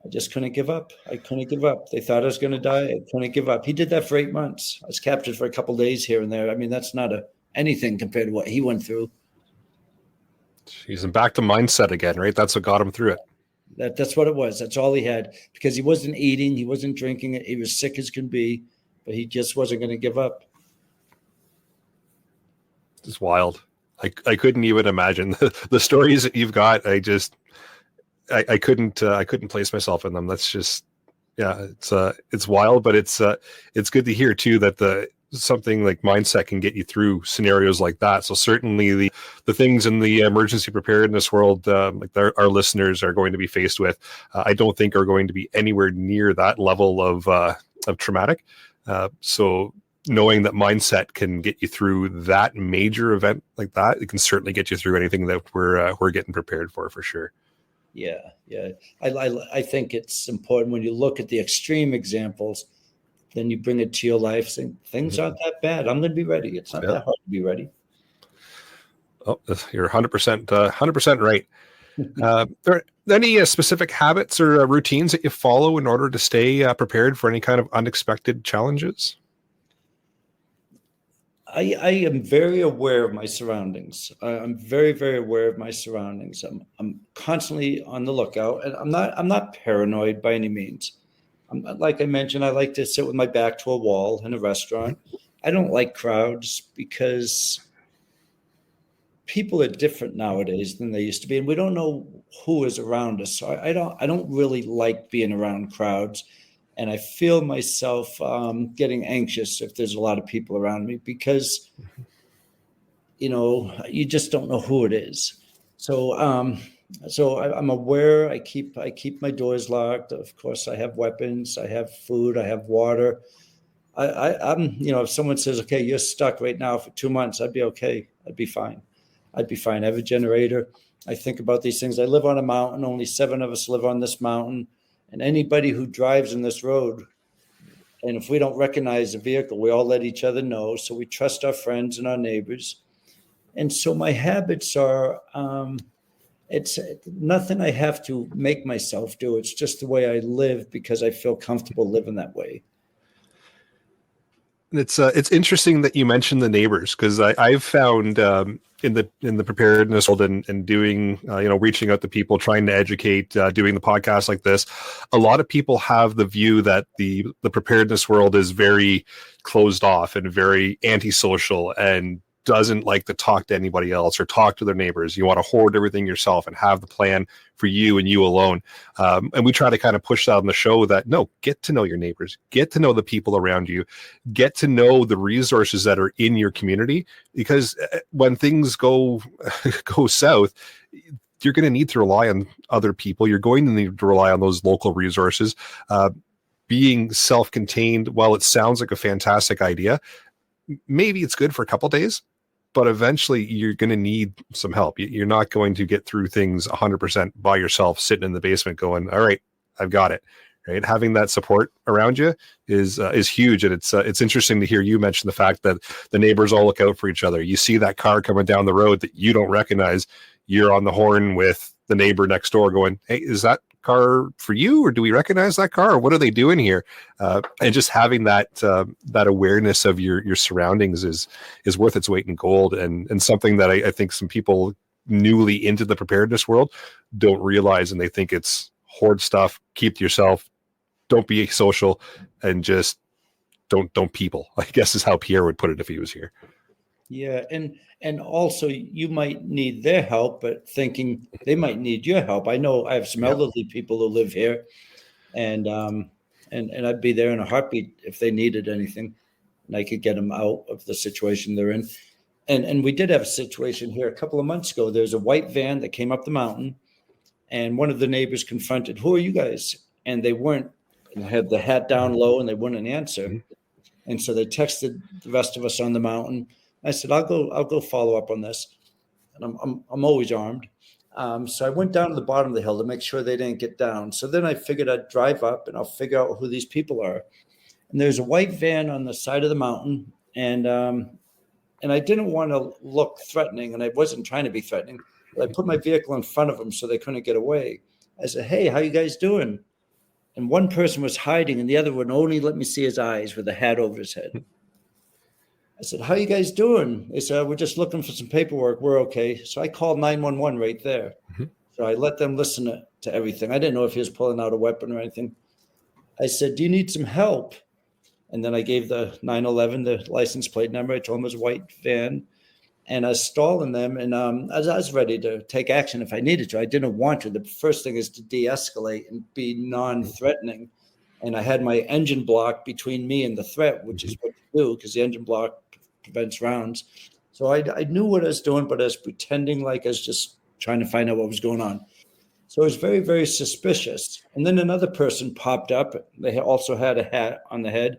Speaker 6: I just couldn't give up. I couldn't give up. They thought I was going to die. I couldn't give up. He did that for 8 months. I was captured for a couple of days here and there. I mean, that's not anything compared to what he went through.
Speaker 2: He's back to mindset again, right? That's what got him through it.
Speaker 6: That's what it was. That's all he had, because he wasn't eating, he wasn't drinking. He was sick as can be, but he just wasn't going to give up.
Speaker 2: It's wild. I couldn't even imagine the stories that you've got. I couldn't place myself in them. That's just, yeah, it's wild, but it's good to hear too that something like mindset can get you through scenarios like that. So certainly the things in the emergency preparedness world, like our listeners are going to be faced with, I don't think are going to be anywhere near that level of traumatic. So knowing that mindset can get you through that major event like that, it can certainly get you through anything that we're getting prepared for sure.
Speaker 6: Yeah. I think it's important when you look at the extreme examples, then you bring it to your life, saying things aren't that bad. I'm going to be ready. It's not that hard to be ready.
Speaker 2: Oh, you're 100% right. Are there any specific habits or routines that you follow in order to stay prepared for any kind of unexpected challenges?
Speaker 6: I am very aware of my surroundings. I'm very, very aware of my surroundings. I'm constantly on the lookout, and I'm not paranoid by any means. Like I mentioned, I like to sit with my back to a wall in a restaurant. I don't like crowds because people are different nowadays than they used to be, and we don't know who is around us. So I don't really like being around crowds, and I feel myself getting anxious if there's a lot of people around me because, you just don't know who it is. So I'm aware. I keep my doors locked. Of course, I have weapons. I have food. I have water. I'm if someone says, okay, you're stuck right now for 2 months, I'd be okay. I'd be fine. I have a generator. I think about these things. I live on a mountain. Only 7 of us live on this mountain. And anybody who drives in this road, and if we don't recognize a vehicle, we all let each other know. So we trust our friends and our neighbors. And so my habits are, it's nothing I have to make myself do. It's just the way I live because I feel comfortable living that way.
Speaker 2: It's interesting that you mentioned the neighbors, because I've found in the preparedness world and doing reaching out to people, trying to educate, doing the podcast like this, a lot of people have the view that the preparedness world is very closed off and very antisocial and doesn't like to talk to anybody else or talk to their neighbors. You want to hoard everything yourself and have the plan for you and you alone. And we try to kind of push that on the show that, no, get to know your neighbors, get to know the people around you, get to know the resources that are in your community, because when things go south, you're going to need to rely on other people. You're going to need to rely on those local resources. Being self-contained, while it sounds like a fantastic idea, maybe it's good for a couple of days, but eventually you're going to need some help. You're not going to get through things 100% by yourself, sitting in the basement going, all right, I've got it. Right. Having that support around you is huge. And it's interesting to hear you mention the fact that the neighbors all look out for each other. You see that car coming down the road that you don't recognize. You're on the horn with the neighbor next door going, hey, is that car for you, or do we recognize that car, or what are they doing here? And just having that awareness of your surroundings is worth its weight in gold, and something that I think some people newly into the preparedness world don't realize, and they think it's hoard stuff, keep to yourself. don't be social and just don't people, I guess is how Pierre would put it if he was here.
Speaker 6: Yeah, and also you might need their help, but thinking they might need your help. I know I have some elderly people who live here, and I'd be there in a heartbeat if they needed anything, and I could get them out of the situation they're in. And we did have a situation here a couple of months ago. There's a white van that came up the mountain, and one of the neighbors confronted, "Who are you guys?" And they weren't, and had the hat down low, and they wouldn't answer. And so they texted the rest of us on the mountain. I said, I'll go follow up on this. And I'm always armed. So I went down to the bottom of the hill to make sure they didn't get down. So then I figured I'd drive up and I'll figure out who these people are. And there's a white van on the side of the mountain. And I didn't want to look threatening, and I wasn't trying to be threatening, but I put my vehicle in front of them so they couldn't get away. I said, "Hey, how you guys doing?" And one person was hiding, and the other one only let me see his eyes with a hat over his head. I said, "How you guys doing?" They said, "We're just looking for some paperwork. We're okay." So I called 911 right there. So I let them listen to everything. I didn't know if he was pulling out a weapon or anything. I said, "Do you need some help?" And then I gave the 911 the license plate number. I told him it was a white van. And I was stalling them, and I was ready to take action if I needed to. I didn't want to. The first thing is to de-escalate and be non-threatening. And I had my engine block between me and the threat, which is what you do because the engine block prevents rounds. So I knew what I was doing, but I was pretending like I was just trying to find out what was going on. So it was very, very suspicious. And then another person popped up. They also had a hat on the head.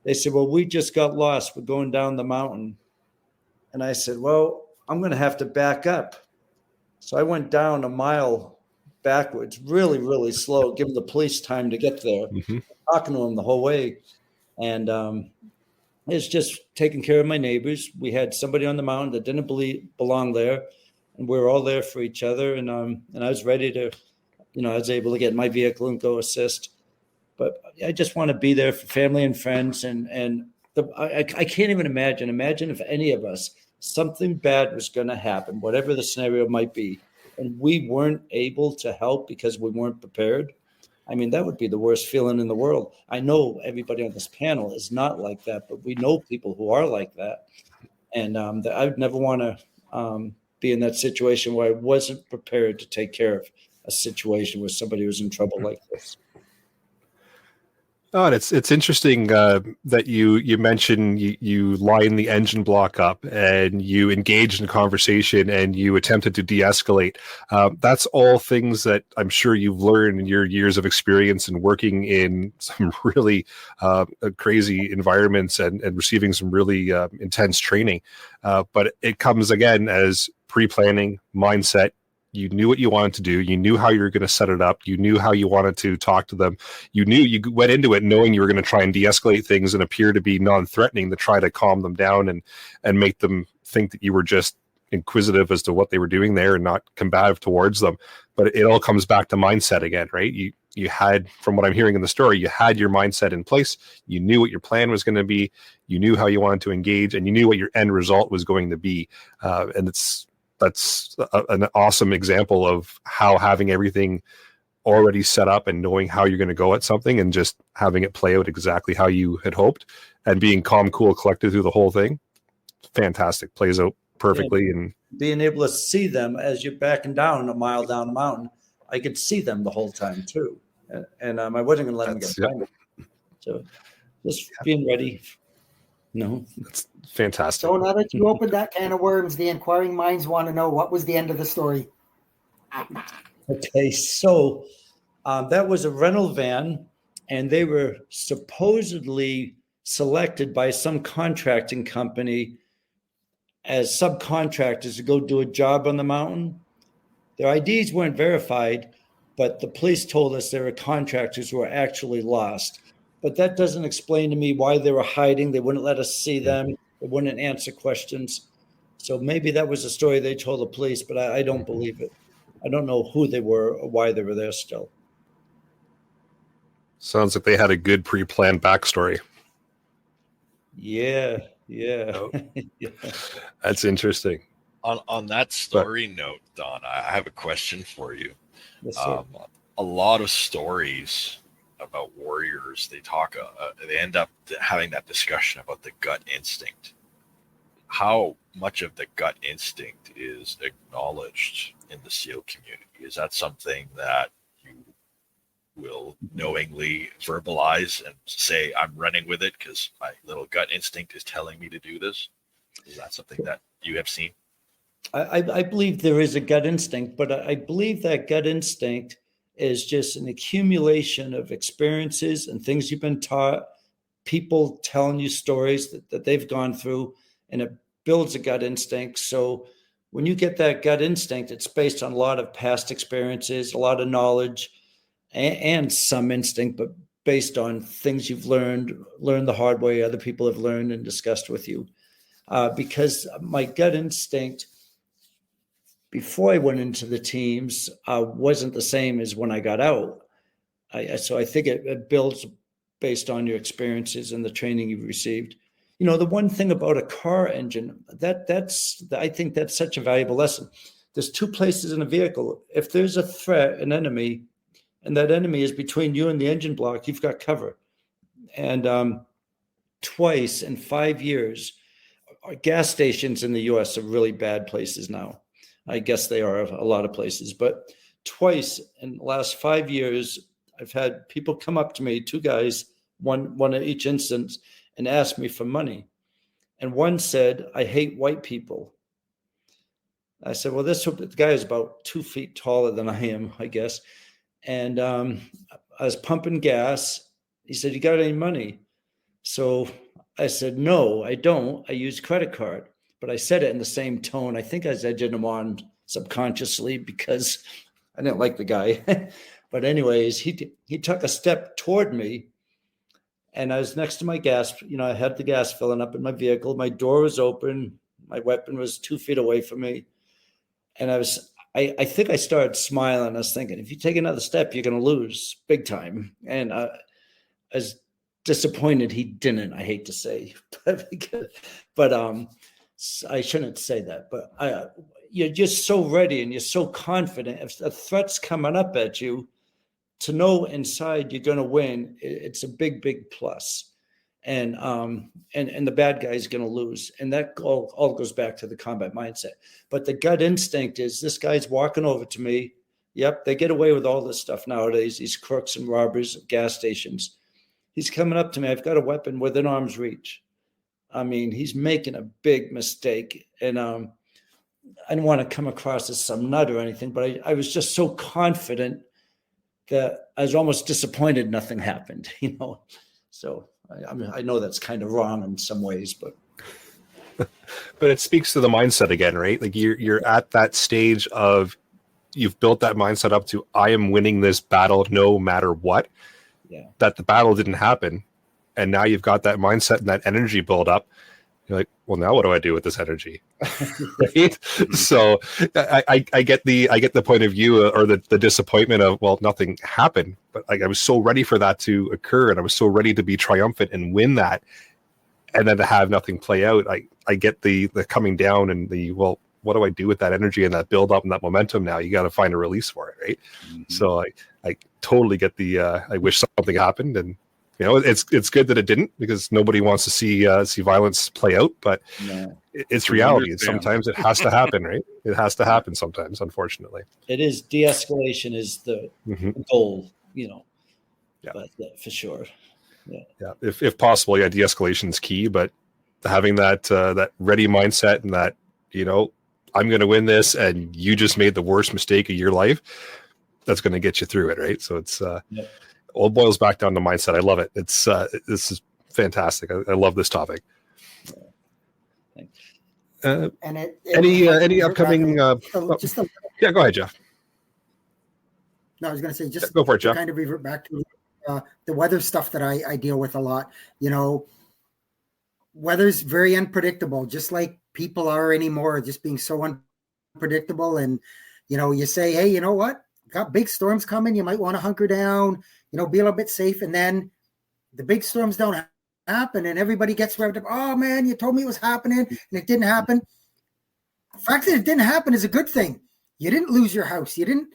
Speaker 6: They said, "Well, we just got lost. We're going down the mountain." And I said, "Well, I'm going to have to back up." So I went down a mile backwards, really, really slow, giving the police time to get there, talking to them the whole way. And it's just taking care of my neighbors. We had somebody on the mountain that didn't belong there, and we were all there for each other. And I was ready to, I was able to get in my vehicle and go assist. But I just want to be there for family and friends. I can't even imagine if any of us, something bad was going to happen, whatever the scenario might be, and we weren't able to help because we weren't prepared. I mean, that would be the worst feeling in the world. I know everybody on this panel is not like that, but we know people who are like that. And I would never want to be in that situation where I wasn't prepared to take care of a situation where somebody was in trouble like this.
Speaker 2: Oh, and it's interesting that you mentioned you line the engine block up and you engaged in conversation and you attempted to de-escalate. That's all things that I'm sure you've learned in your years of experience and working in some really crazy environments and receiving some really intense training. But it comes again as pre-planning, mindset. You knew what you wanted to do. You knew how you were going to set it up. You knew how you wanted to talk to them. You went into it knowing you were going to try and de-escalate things and appear to be non-threatening to try to calm them down and make them think that you were just inquisitive as to what they were doing there and not combative towards them. But it all comes back to mindset again, right? You had, from what I'm hearing in the story, you had your mindset in place. You knew what your plan was going to be. You knew how you wanted to engage, and you knew what your end result was going to be. And that's an awesome example of how having everything already set up and knowing how you're going to go at something and just having it play out exactly how you had hoped and being calm, cool, collected through the whole thing. Plays out perfectly. And
Speaker 6: being able to see them as you're backing down a mile down the mountain, I could see them the whole time too. And I wasn't going to let them get behind me. So just being ready. No,
Speaker 2: that's fantastic.
Speaker 3: So now that you opened that can of worms, the inquiring minds want to know, what was the end of the story?
Speaker 6: Okay, so that was a rental van, and they were supposedly selected by some contracting company as subcontractors to go do a job on the mountain. Their IDs weren't verified, but the police told us they were contractors who were actually lost. But that doesn't explain to me why they were hiding. They wouldn't let us see them. They wouldn't answer questions. So maybe that was a story they told the police, but I don't believe it. I don't know who they were or why they were there still.
Speaker 2: Sounds like they had a good pre-planned backstory.
Speaker 6: Yeah.
Speaker 2: Oh. Yeah. That's interesting.
Speaker 4: On that story note, Don, I have a question for you.
Speaker 6: Yes, sir.
Speaker 4: A lot of stories about warriors, they end up having that discussion about the gut instinct. How much of the gut instinct is acknowledged in the SEAL community? Is that something that you will knowingly verbalize and say, I'm running with it because my little gut instinct is telling me to do this? Is that something that you have seen?
Speaker 6: I believe there is a gut instinct, but I believe that gut instinct is just an accumulation of experiences and things you've been taught, people telling you stories that they've gone through, and it builds a gut instinct. So when you get that gut instinct, it's based on a lot of past experiences, a lot of knowledge, and some instinct, but based on things you've learned the hard way, other people have learned and discussed with you. Because my gut instinct before I went into the teams wasn't the same as when I got out. So I think it builds based on your experiences and the training you've received. You know, the one thing about a car engine, I think that's such a valuable lesson. There's two places in a vehicle. If there's a threat, an enemy, and that enemy is between you and the engine block, you've got cover. And twice in 5 years, gas stations in the US are really bad places now. I guess they are a lot of places, but twice in the last 5 years, I've had people come up to me, two guys, one at each instance, and ask me for money. And one said, I hate white people. I said, well, the guy is about 2 feet taller than I am, I guess. And I was pumping gas. He said, you got any money? So I said, no, I don't. I use credit card. But I said it in the same tone. I think I was edging him on subconsciously because I didn't like the guy. But anyways, he took a step toward me, and I was next to my gas. You know, I had the gas filling up in my vehicle. My door was open. My weapon was 2 feet away from me. And I think I started smiling. I was thinking, if you take another step, you're going to lose big time. And I was disappointed he didn't, I hate to say, but I shouldn't say that, but you're just so ready and you're so confident. If a threat's coming up at you, to know inside you're going to win, it's a big, big plus. And the bad guy is going to lose. And that all goes back to the combat mindset. But the gut instinct is, this guy's walking over to me. Yep, they get away with all this stuff nowadays, these crooks and robbers at gas stations. He's coming up to me. I've got a weapon within arm's reach. I mean, he's making a big mistake. And I didn't want to come across as some nut or anything, but I was just so confident that I was almost disappointed nothing happened, you know. So I mean, I know that's kind of wrong in some ways, but
Speaker 2: it speaks to the mindset again, right? Like you're at that stage of, you've built that mindset up to, I am winning this battle no matter what.
Speaker 6: Yeah. That
Speaker 2: the battle didn't happen. And now you've got that mindset and that energy build up. You're like, well, now what do I do with this energy? Right? So I get the point of view, or the disappointment of, well, nothing happened, but like I was so ready for that to occur, and I was so ready to be triumphant and win that, and then to have nothing play out. I get the coming down and well, what do I do with that energy and that build up and that momentum? Now you got to find a release for it, right? Mm-hmm. So I totally get I wish something happened, and you know, it's good that it didn't, because nobody wants to see violence play out, but it's reality. Sometimes it has to happen, right? It has to happen sometimes, unfortunately.
Speaker 6: It is. De-escalation is the goal, you know. Yeah, but, for sure. Yeah.
Speaker 2: If possible, de-escalation is key, but having that ready mindset and that, you know, I'm going to win this, and you just made the worst mistake of your life, that's going to get you through it, right? So it's all boils back down to mindset. I love it. It's this is fantastic. I love this topic. Any upcoming? Yeah, go ahead, Jeff.
Speaker 3: No, I was going to say, just
Speaker 2: go for it, Jeff.
Speaker 3: Kind of revert back to the weather stuff that I deal with a lot. You know, weather's very unpredictable, just like people are anymore, just being so unpredictable. And, you know, you say, hey, you know what? Got big storms coming. You might want to hunker down, you know, be a little bit safe. And then the big storms don't happen, and everybody gets revved up. Oh man, you told me it was happening and it didn't happen. The fact that it didn't happen is a good thing. You didn't lose your house. You didn't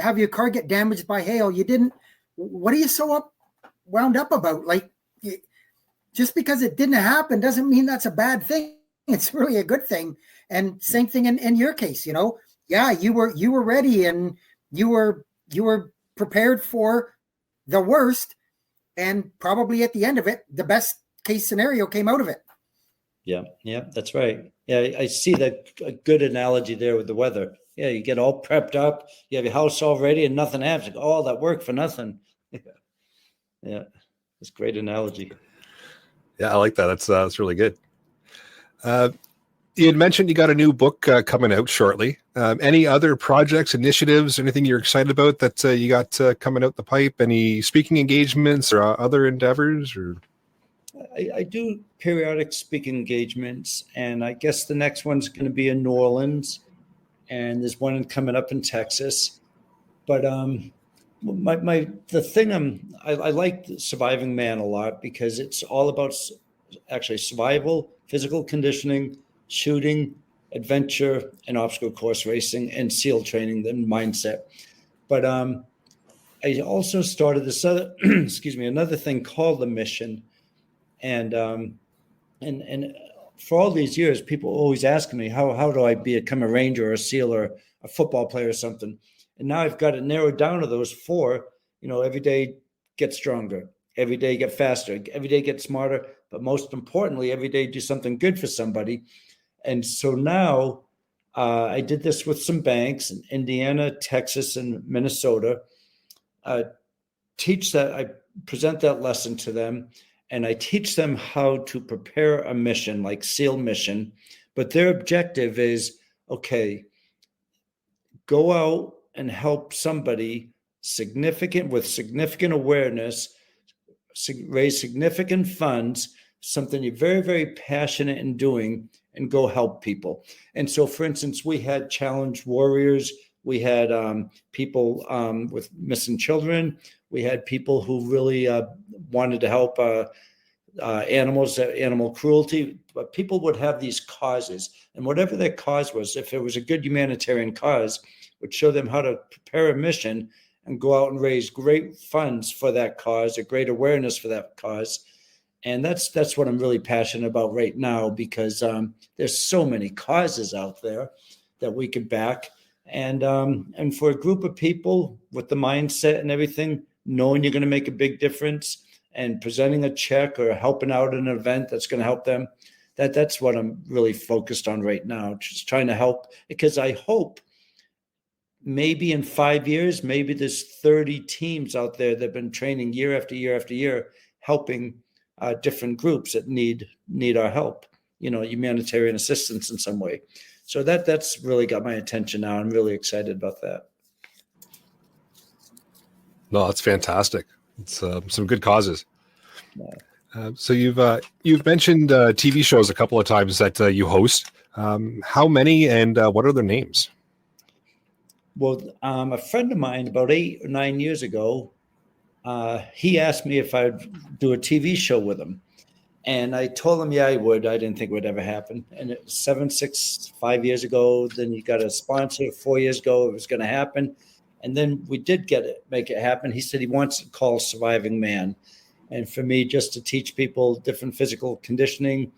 Speaker 3: have your car get damaged by hail. You didn't what are you so wound up about? Like, just because it didn't happen doesn't mean that's a bad thing. It's really a good thing. And same thing in your case, yeah, you were ready and you were prepared for the worst, and probably at the end of it, the best case scenario came out of it.
Speaker 6: Yeah, that's right. Yeah, I see that a good analogy there with the weather. Yeah, you get all prepped up, you have your house all ready, and nothing happens. All that work for nothing. Yeah, that's a great analogy.
Speaker 2: Yeah, I like that. That's really good. You had mentioned you got a new book coming out shortly. Any other projects, initiatives, anything you're excited about that you got coming out the pipe? Any speaking engagements or other endeavors? Or
Speaker 6: I do periodic speaking engagements, and I guess the next one's going to be in New Orleans, and there's one coming up in Texas. But the thing I like Surviving Man a lot because it's all about actually survival, physical conditioning, shooting, adventure, and obstacle course racing, and SEAL training, and mindset. But I also started this other, another thing called the Mission. And for all these years, people always ask me, how do I become a Ranger or a SEAL or a football player or something? And now I've got it narrowed down to those four. Every day get stronger, every day get faster, every day get smarter, but most importantly, every day do something good for somebody. And so now I did this with some banks in Indiana, Texas, and Minnesota. I present that lesson to them. And I teach them how to prepare a mission like SEAL mission, but their objective is, okay, go out and help somebody with significant awareness, raise significant funds, something you're very, very passionate in doing, and go help people. And so, for instance, we had challenge warriors, we had people with missing children. We had people who really wanted to help animals, animal cruelty. But people would have these causes. And whatever their cause was, if it was a good humanitarian cause, would show them how to prepare a mission and go out and raise great funds for that cause, a great awareness for that cause. And that's what I'm really passionate about right now, because there's so many causes out there that we could back. And for a group of people with the mindset and everything, knowing you're going to make a big difference and presenting a check or helping out an event that's going to help them, that's what I'm really focused on right now, just trying to help, because I hope maybe in 5 years, maybe there's 30 teams out there that have been training year after year after year, helping different groups that need our help, humanitarian assistance in some way. So that's really got my attention now. I'm really excited about that.
Speaker 2: No, that's fantastic. It's some good causes. So you've mentioned TV shows a couple of times that you host. How many and what are their names?
Speaker 6: Well, a friend of mine about 8 or 9 years ago, he asked me if I'd do a TV show with him. And I told him, yeah, I would. I didn't think it would ever happen. And it was 5 years ago. Then you got a sponsor 4 years ago. It was going to happen. And then we did make it happen. He said he wants it called Surviving Man. And for me, just to teach people different physical conditioning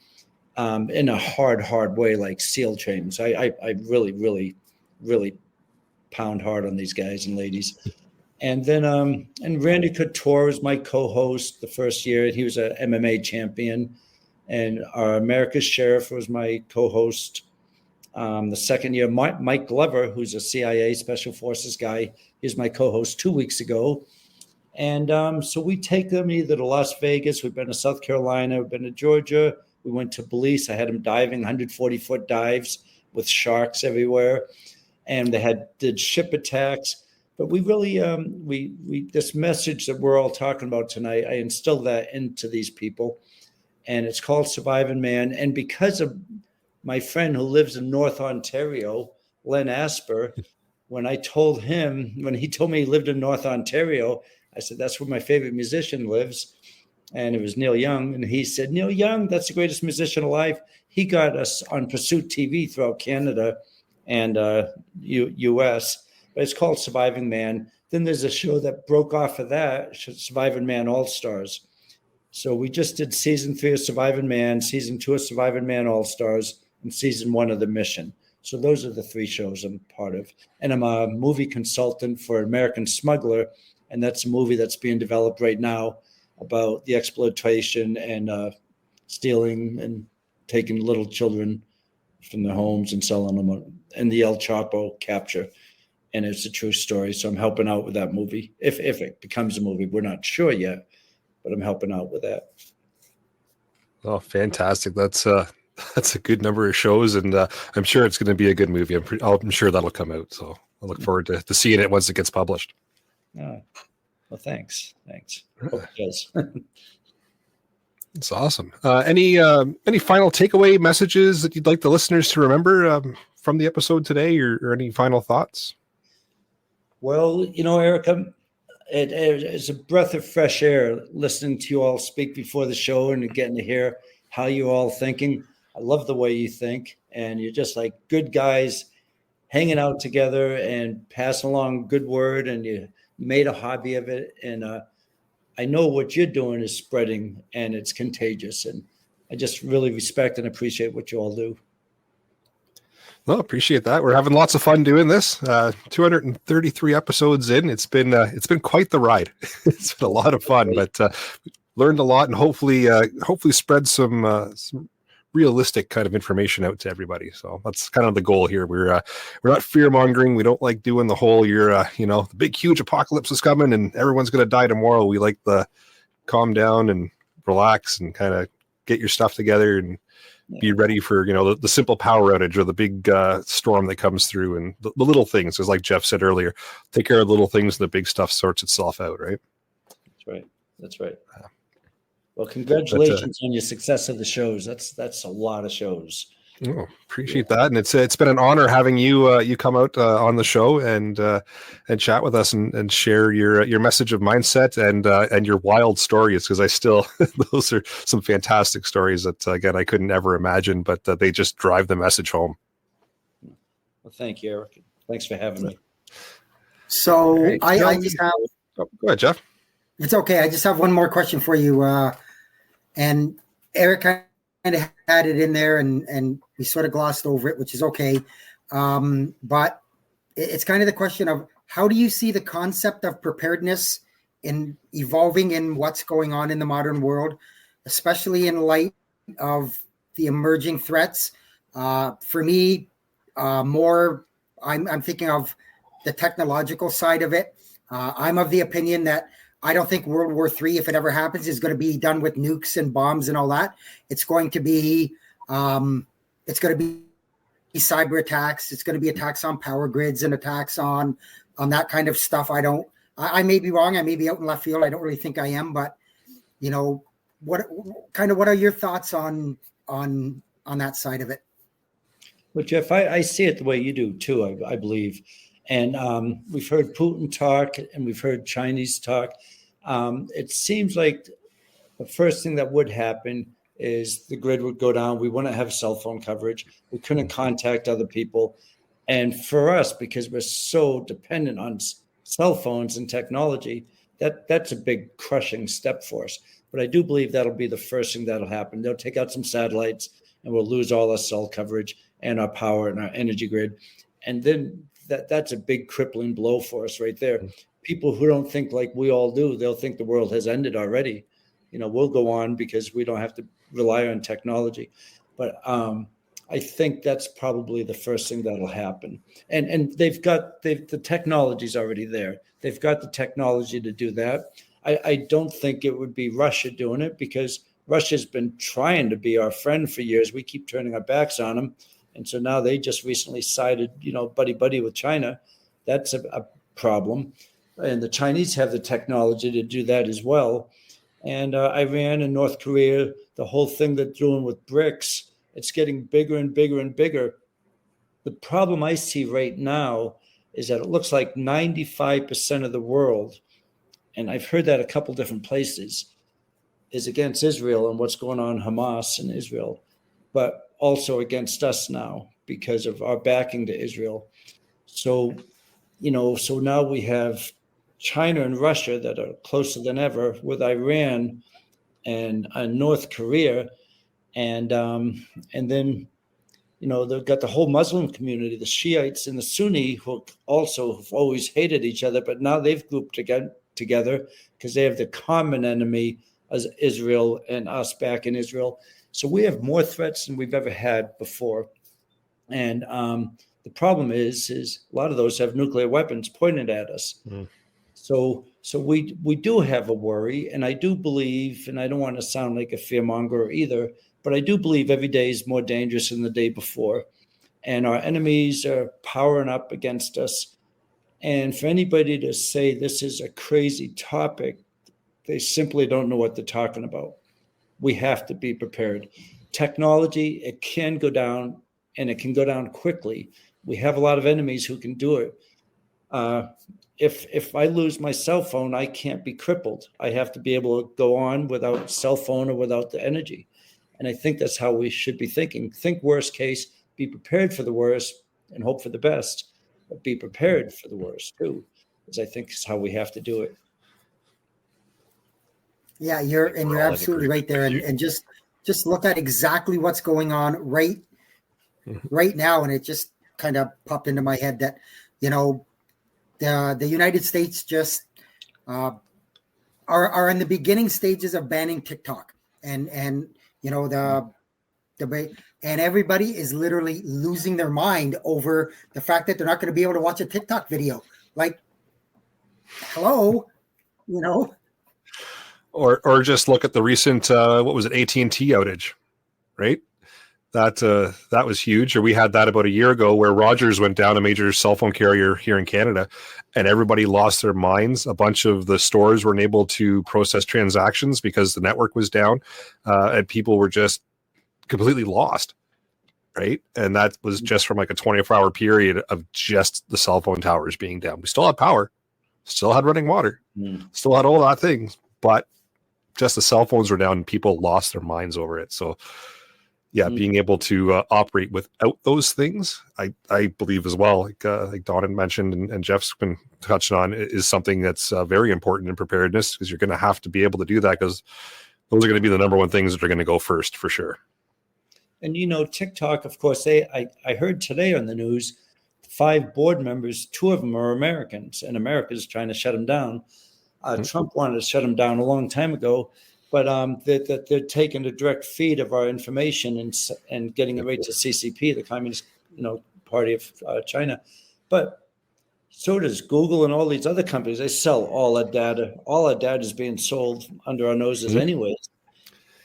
Speaker 6: in a hard way, like SEAL training. So I really, really, really pound hard on these guys and ladies. And then, and Randy Couture was my co-host the first year. He was an MMA champion. And our America's Sheriff was my co-host. The second year, Mike Glover, who's a CIA Special Forces guy, is my co-host 2 weeks ago. And so we take them either to Las Vegas. We've been to South Carolina. We've been to Georgia. We went to Belize. I had them diving 140-foot dives with sharks everywhere. And they did ship attacks. But we really, we this message that we're all talking about tonight, I instilled that into these people. And it's called Surviving Man. And because of my friend who lives in North Ontario, Len Asper, when he told me he lived in North Ontario, I said, that's where my favorite musician lives. And it was Neil Young. And he said, Neil Young, that's the greatest musician alive. He got us on Pursuit TV throughout Canada and US. But it's called Surviving Man. Then there's a show that broke off of that, Surviving Man All-Stars. So we just did season 3 of Surviving Man, season 2 of Surviving Man All-Stars, and season 1 of The Mission. So those are the 3 shows I'm part of. And I'm a movie consultant for American Smuggler, and that's a movie that's being developed right now about the exploitation and stealing and taking little children from their homes and selling them, and the El Chapo capture. And it's a true story. So I'm helping out with that movie. If it becomes a movie, we're not sure yet, but I'm helping out with that.
Speaker 2: Oh, fantastic. That's a good number of shows, and I'm sure it's going to be a good movie. I'm sure that'll come out. So I look forward to seeing it once it gets published.
Speaker 6: Well, thanks. Hope it does.
Speaker 2: It's awesome. Any final takeaway messages that you'd like the listeners to remember from the episode today, or any final thoughts?
Speaker 6: Well, Eric, it's a breath of fresh air listening to you all speak before the show and getting to hear how you're all thinking. I love the way you think, and you're just like good guys hanging out together and passing along good word, and you made a hobby of it. And I know what you're doing is spreading, and it's contagious. And I just really respect and appreciate what you all do.
Speaker 2: Well, appreciate that. We're having lots of fun doing this. 233 episodes in. It's been quite the ride. It's been a lot of fun, but learned a lot, and hopefully spread some realistic kind of information out to everybody. So that's kind of the goal here. We're not fear mongering. We don't like doing the whole the big huge apocalypse is coming and everyone's going to die tomorrow. We like the calm down and relax and kind of get your stuff together and be ready for the simple power outage or the big storm that comes through, and the little things. As like Jeff said earlier, take care of the little things, and the big stuff sorts itself out. Right.
Speaker 6: That's right. Well, congratulations on your success of the shows. That's a lot of shows.
Speaker 2: Oh, appreciate that, and it's been an honor having you come out on the show and chat with us and share your message of mindset and your wild stories, because I still those are some fantastic stories that again I couldn't ever imagine, but they just drive the message home.
Speaker 6: Well, thank you, Eric. Thanks for having me.
Speaker 3: So right. I just have.
Speaker 2: Oh, go ahead, Jeff.
Speaker 3: It's okay. I just have one more question for you, and Eric kind of had it in there, and we sort of glossed over it, which is okay. But it's kind of the question of, how do you see the concept of preparedness in evolving in what's going on in the modern world, especially in light of the emerging threats? For me, I'm thinking of the technological side of it. I'm of the opinion that I don't think World War III, if it ever happens, is going to be done with nukes and bombs and all that. It's going to be cyber attacks. It's going to be attacks on power grids and attacks on that kind of stuff. I may be wrong. I may be out in left field. I don't really think I am, but what are your thoughts on that side of it?
Speaker 6: Well, Jeff, I see it the way you do too, I believe. And we've heard Putin talk, and we've heard Chinese talk. It seems like the first thing that would happen is the grid would go down. We wouldn't have cell phone coverage. We couldn't contact other people. And for us, because we're so dependent on cell phones and technology, that's a big crushing step for us. But I do believe that'll be the first thing that'll happen. They'll take out some satellites, and we'll lose all our cell coverage and our power and our energy grid. And then that's a big crippling blow for us right there. People who don't think like we all do, they'll think the world has ended already. We'll go on because we don't have to rely on technology. But I think that's probably the first thing that'll happen. And the technology's already there. They've got the technology to do that. I don't think it would be Russia doing it, because Russia's been trying to be our friend for years. We keep turning our backs on them. And so now they just recently sided, buddy with China. That's a problem. And the Chinese have the technology to do that as well. And Iran and North Korea, the whole thing they're doing with BRICS, it's getting bigger and bigger and bigger. The problem I see right now is that it looks like 95% of the world, and I've heard that a couple different places, is against Israel and what's going on Hamas in Israel, but also against us now because of our backing to Israel. So now we have China and Russia that are closer than ever, with Iran and North Korea, and then they've got the whole Muslim community, the Shiites and the Sunni, who also have always hated each other, but now they've grouped together because they have the common enemy as Israel and us back in Israel. So we have more threats than we've ever had before. And the problem is a lot of those have nuclear weapons pointed at us. Mm. So we do have a worry, and I do believe, and I don't want to sound like a fearmonger either, but I do believe every day is more dangerous than the day before, and our enemies are powering up against us. And for anybody to say this is a crazy topic, they simply don't know what they're talking about. We have to be prepared. Technology, it can go down, and it can go down quickly. We have a lot of enemies who can do it. If I lose my cell phone, I can't be crippled. I have to be able to go on without cell phone or without the energy. And I think that's how we should be thinking. Think worst case, be prepared for the worst, and hope for the best, but be prepared for the worst too, because I think is how we have to do it.
Speaker 3: Yeah, you're absolutely right there. And just look at exactly what's going on right now. And it just kind of popped into my head that, the United States just are in the beginning stages of banning TikTok, and the debate, and everybody is literally losing their mind over the fact that they're not going to be able to watch a TikTok video. Like, hello,
Speaker 2: or just look at the recent what was it, AT&T outage, right? That was huge. Or we had that about a year ago where Rogers went down, a major cell phone carrier here in Canada, and everybody lost their minds. A bunch of the stores weren't able to process transactions because the network was down, and people were just completely lost, right? And that was just from like a 24-hour period of just the cell phone towers being down. We still had power, still had running water, still had all that things, but just the cell phones were down and people lost their minds over it. So yeah, being able to operate without those things, I believe as well, like Don had mentioned and Jeff's been touching on, is something that's very important in preparedness, because you're going to have to be able to do that, because those are going to be the number one things that are going to go first for sure.
Speaker 6: And TikTok, of course, I heard today on the news, 5 board members, 2 of them are Americans, and America's trying to shut them down. Trump wanted to shut them down a long time ago. But that they're taking a direct feed of our information and getting it right to CCP, the Communist Party of China. But so does Google and all these other companies. They sell all our data. All our data is being sold under our noses anyways.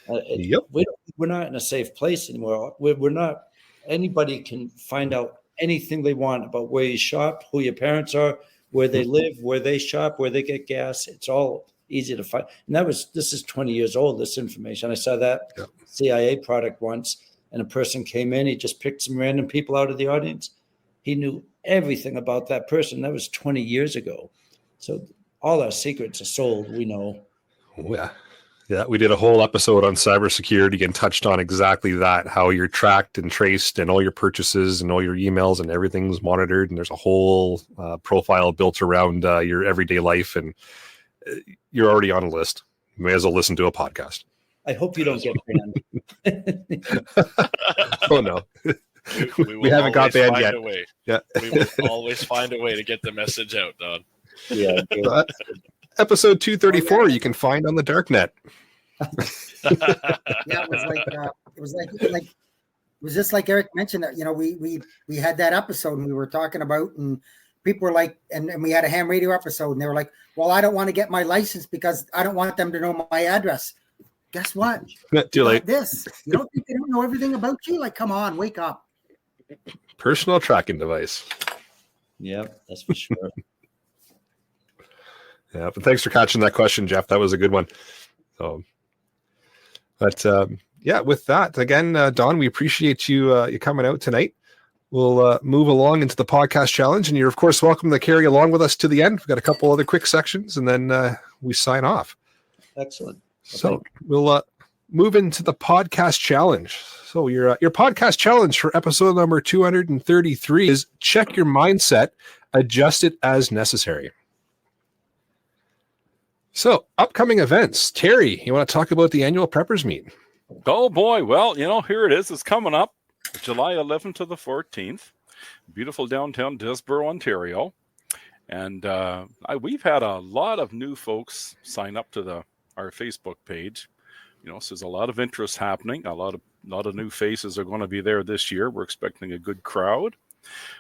Speaker 6: We're not in a safe place anymore. We're not. Anybody can find out anything they want about where you shop, who your parents are, where they live, where they shop, where they get gas. It's all easy to find. And this is 20 years old, this information. I saw that CIA product once, and a person came in, he just picked some random people out of the audience. He knew everything about that person. That was 20 years ago. So all our secrets are sold, we know.
Speaker 2: Yeah, we did a whole episode on cybersecurity and touched on exactly that, how you're tracked and traced, and all your purchases and all your emails and everything's monitored. And there's a whole profile built around your everyday life, and you're already on a list. You may as well listen to a podcast.
Speaker 6: I hope you don't get banned.
Speaker 2: Oh, no. We haven't got banned yet.
Speaker 4: Yeah. We will always find a way to get the message out, Don.
Speaker 6: Yeah.
Speaker 2: Episode 234, you can find on the darknet.
Speaker 3: Yeah, it was just like Eric mentioned that, we had that episode and we were talking about, and people were like, and we had a ham radio episode, and they were like, well, I don't want to get my license because I don't want them to know my address. Guess what?
Speaker 2: Too late.
Speaker 3: This. You don't think they don't know everything about you? Like, come on, wake up.
Speaker 2: Personal tracking device.
Speaker 6: Yeah, that's for sure.
Speaker 2: Yeah, but thanks for catching that question, Jeff. That was a good one. So, but with that, again, Don, we appreciate you coming out tonight. We'll move along into the podcast challenge, and you're, of course, welcome to carry along with us to the end. We've got a couple other quick sections, and then we sign off.
Speaker 6: Excellent.
Speaker 2: So we'll move into the podcast challenge. So your podcast challenge for episode number 233 is check your mindset, adjust it as necessary. So, upcoming events. Terry, you want to talk about the annual preppers meet?
Speaker 5: Oh boy. Well, here it is. It's coming up July 11th to the 14th. Beautiful downtown Disborough, Ontario. And we've had a lot of new folks sign up to our Facebook page. So there's a lot of interest happening. A lot of new faces are going to be there this year. We're expecting a good crowd.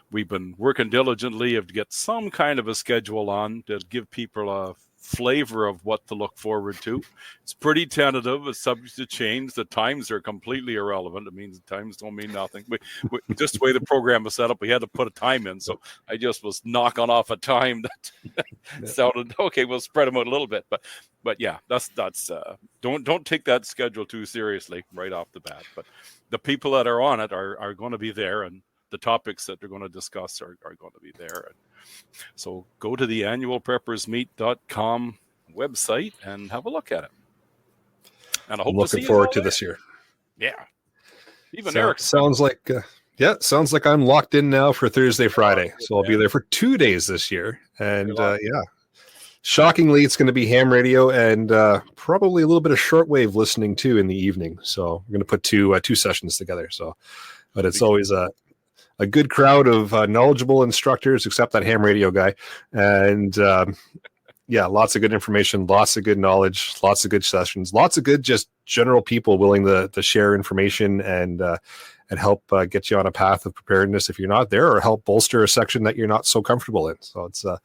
Speaker 5: We've been working diligently to get some kind of a schedule on to give people a flavor of what to look forward to. It's pretty tentative. It's subject to change. The times are completely irrelevant. It means the times don't mean nothing. We just the way the program was set up, we had to put a time in. So I just was knocking off a time that sounded okay. We'll spread them out a little bit, but yeah, that's don't take that schedule too seriously right off the bat. But the people that are on it are going to be there, and the topics that they're going to discuss are going to be there. So go to the annualpreppersmeet.com website and have a look at it. And I hope
Speaker 2: looking forward to this year.
Speaker 5: Yeah. Even Eric.
Speaker 2: Sounds like I'm locked in now for Thursday, Friday. So I'll be there for 2 days this year. And shockingly, it's going to be ham radio and probably a little bit of shortwave listening too in the evening. So we're going to put two sessions together. But it's always a good crowd of knowledgeable instructors, except that ham radio guy. And lots of good information, lots of good knowledge, lots of good sessions, lots of good just general people willing to share information and help get you on a path of preparedness if you're not there, or help bolster a section that you're not so comfortable in. So it's a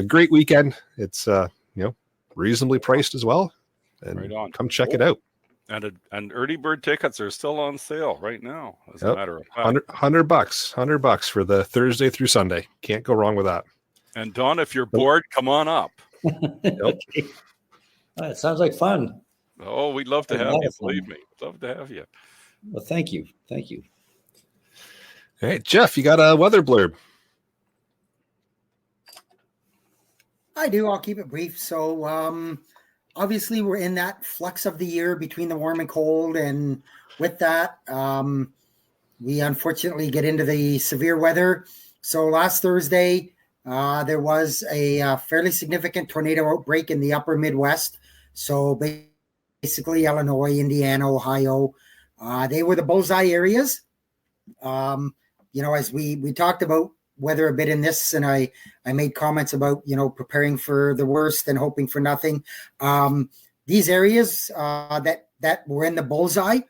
Speaker 2: great weekend. It's reasonably priced as well. And
Speaker 5: right on.
Speaker 2: Come check it out.
Speaker 5: And early bird tickets are still on sale right now, as a matter of fact.
Speaker 2: $100 for the Thursday through Sunday. Can't go wrong with that.
Speaker 5: And Don, if you're bored, come on up.
Speaker 6: Okay. It sounds like fun.
Speaker 5: Oh, we'd love to have you. Believe me, love to have you.
Speaker 6: Well, thank you.
Speaker 2: All right, Jeff, you got a weather blurb?
Speaker 3: I do. I'll keep it brief. So, obviously, we're in that flux of the year between the warm and cold. And with that, we unfortunately get into the severe weather. So last Thursday, there was a fairly significant tornado outbreak in the upper Midwest. So basically, Illinois, Indiana, Ohio, they were the bullseye areas. As we talked about weather a bit in this, and I made comments about, preparing for the worst and hoping for nothing. These areas that were in the bullseye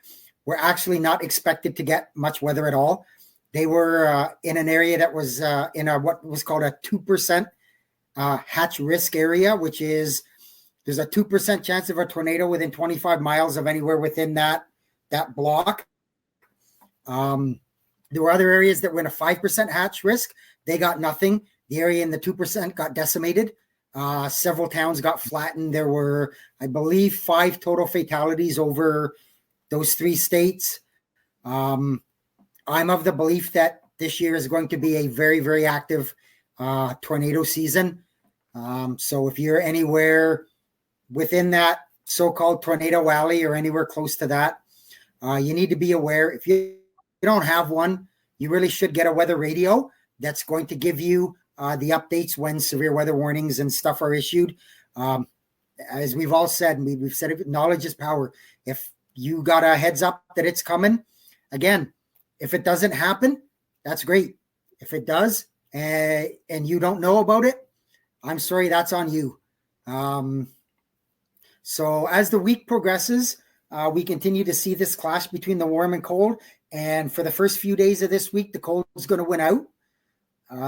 Speaker 3: were actually not expected to get much weather at all. They were in an area that was in what was called a 2% hatch risk area, which is there's a 2% chance of a tornado within 25 miles of anywhere within that block. There were other areas that were in a 5% hatch risk. They got nothing. The area in the 2% got decimated. Several towns got flattened. There were, I believe, 5 total fatalities over those 3 states. I'm of the belief that this year is going to be a very, very active tornado season. So if you're anywhere within that so-called tornado alley or anywhere close to that, you need to be aware. If you don't have one, you really should get a weather radio that's going to give you the updates when severe weather warnings and stuff are issued. As we've all said, we've said it, knowledge is power. If you got a heads up that it's coming, again, if it doesn't happen, that's great. If it does and you don't know about it, I'm sorry, that's on you. So as the week progresses, we continue to see this clash between the warm and cold. And for the first few days of this week, the cold is going to win out.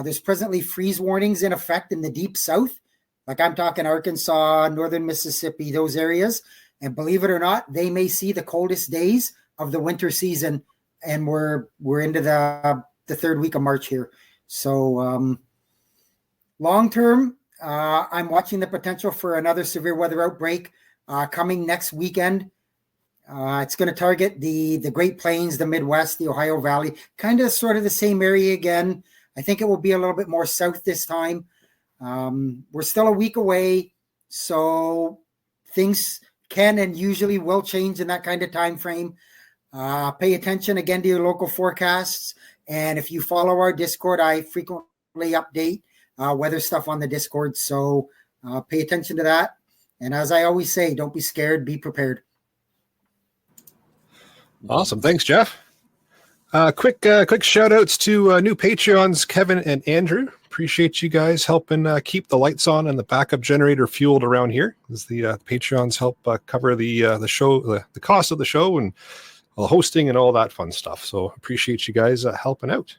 Speaker 3: There's presently freeze warnings in effect in the deep south. Like I'm talking Arkansas, northern Mississippi, those areas. And believe it or not, they may see the coldest days of the winter season. And we're into the third week of March here. So long term, I'm watching the potential for another severe weather outbreak coming next weekend. It's going to target the Great Plains, the Midwest, the Ohio Valley, kind of sort of the same area again. I think it will be a little bit more south this time. We're still a week away, so things can and usually will change in that kind of time frame. Pay attention again to your local forecasts. And if you follow our Discord, I frequently update weather stuff on the Discord. So pay attention to that. And as I always say, don't be scared, be prepared.
Speaker 2: Awesome. Thanks, Jeff. Quick shout outs to new Patreons, Kevin and Andrew. Appreciate you guys helping keep the lights on and the backup generator fueled around here, as the Patreons help cover the show, the cost of the show, and hosting and all that fun stuff. So appreciate you guys helping out.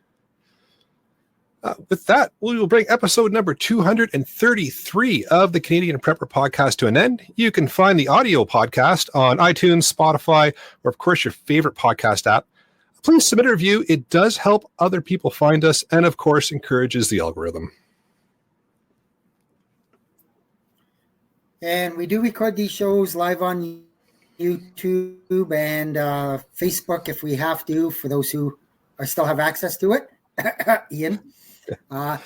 Speaker 2: With that, we will bring episode number 233 of the Canadian Prepper Podcast to an end. You can find the audio podcast on iTunes, Spotify, or of course your favorite podcast app. Please submit a review. It does help other people find us and of course encourages the algorithm.
Speaker 3: And we do record these shows live on YouTube and Facebook if we have to, for those who still have access to it. Ian.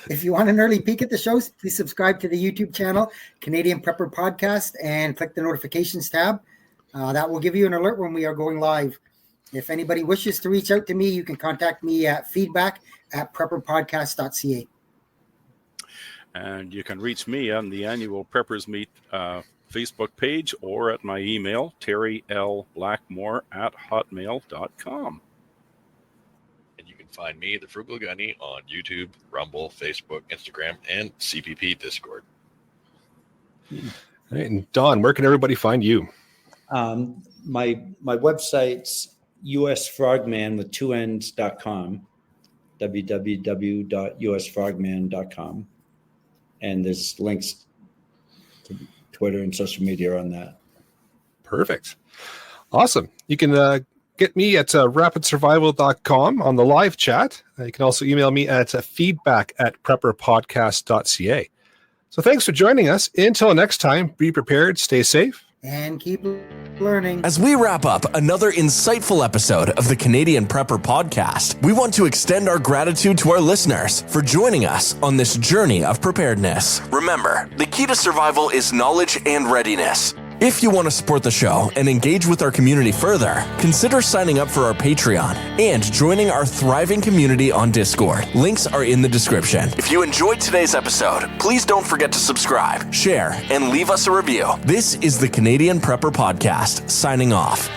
Speaker 3: If you want an early peek at the shows, please subscribe to the YouTube channel, Canadian Prepper Podcast, and click the notifications tab. That will give you an alert when we are going live. If anybody wishes to reach out to me, you can contact me at feedback@prepperpodcast.ca.
Speaker 5: And you can reach me on the annual Preppers Meet Facebook page or at my email, terrylblackmore@hotmail.com.
Speaker 4: Find me, the Frugal Gunny, on YouTube, Rumble, Facebook, Instagram, and CPP Discord.
Speaker 2: All right, and Don, where can everybody find you?
Speaker 6: My website's usfrogman with 2ends.com, www.usfrogman.com, and there's links to Twitter and social media on that.
Speaker 2: Perfect. Awesome. You can get me at rapidsurvival.com on the live chat. You can also email me at feedback@prepperpodcast.ca. So thanks for joining us. Until next time, be prepared, stay safe,
Speaker 3: and keep learning.
Speaker 1: As we wrap up another insightful episode of the Canadian Prepper Podcast, we want to extend our gratitude to our listeners for joining us on this journey of preparedness. Remember, the key to survival is knowledge and readiness. If you want to support the show and engage with our community further, consider signing up for our Patreon and joining our thriving community on Discord. Links are in the description. If you enjoyed today's episode, please don't forget to subscribe, share, and leave us a review. This is the Canadian Prepper Podcast, signing off.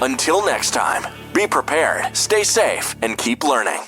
Speaker 1: Until next time, be prepared, stay safe, and keep learning.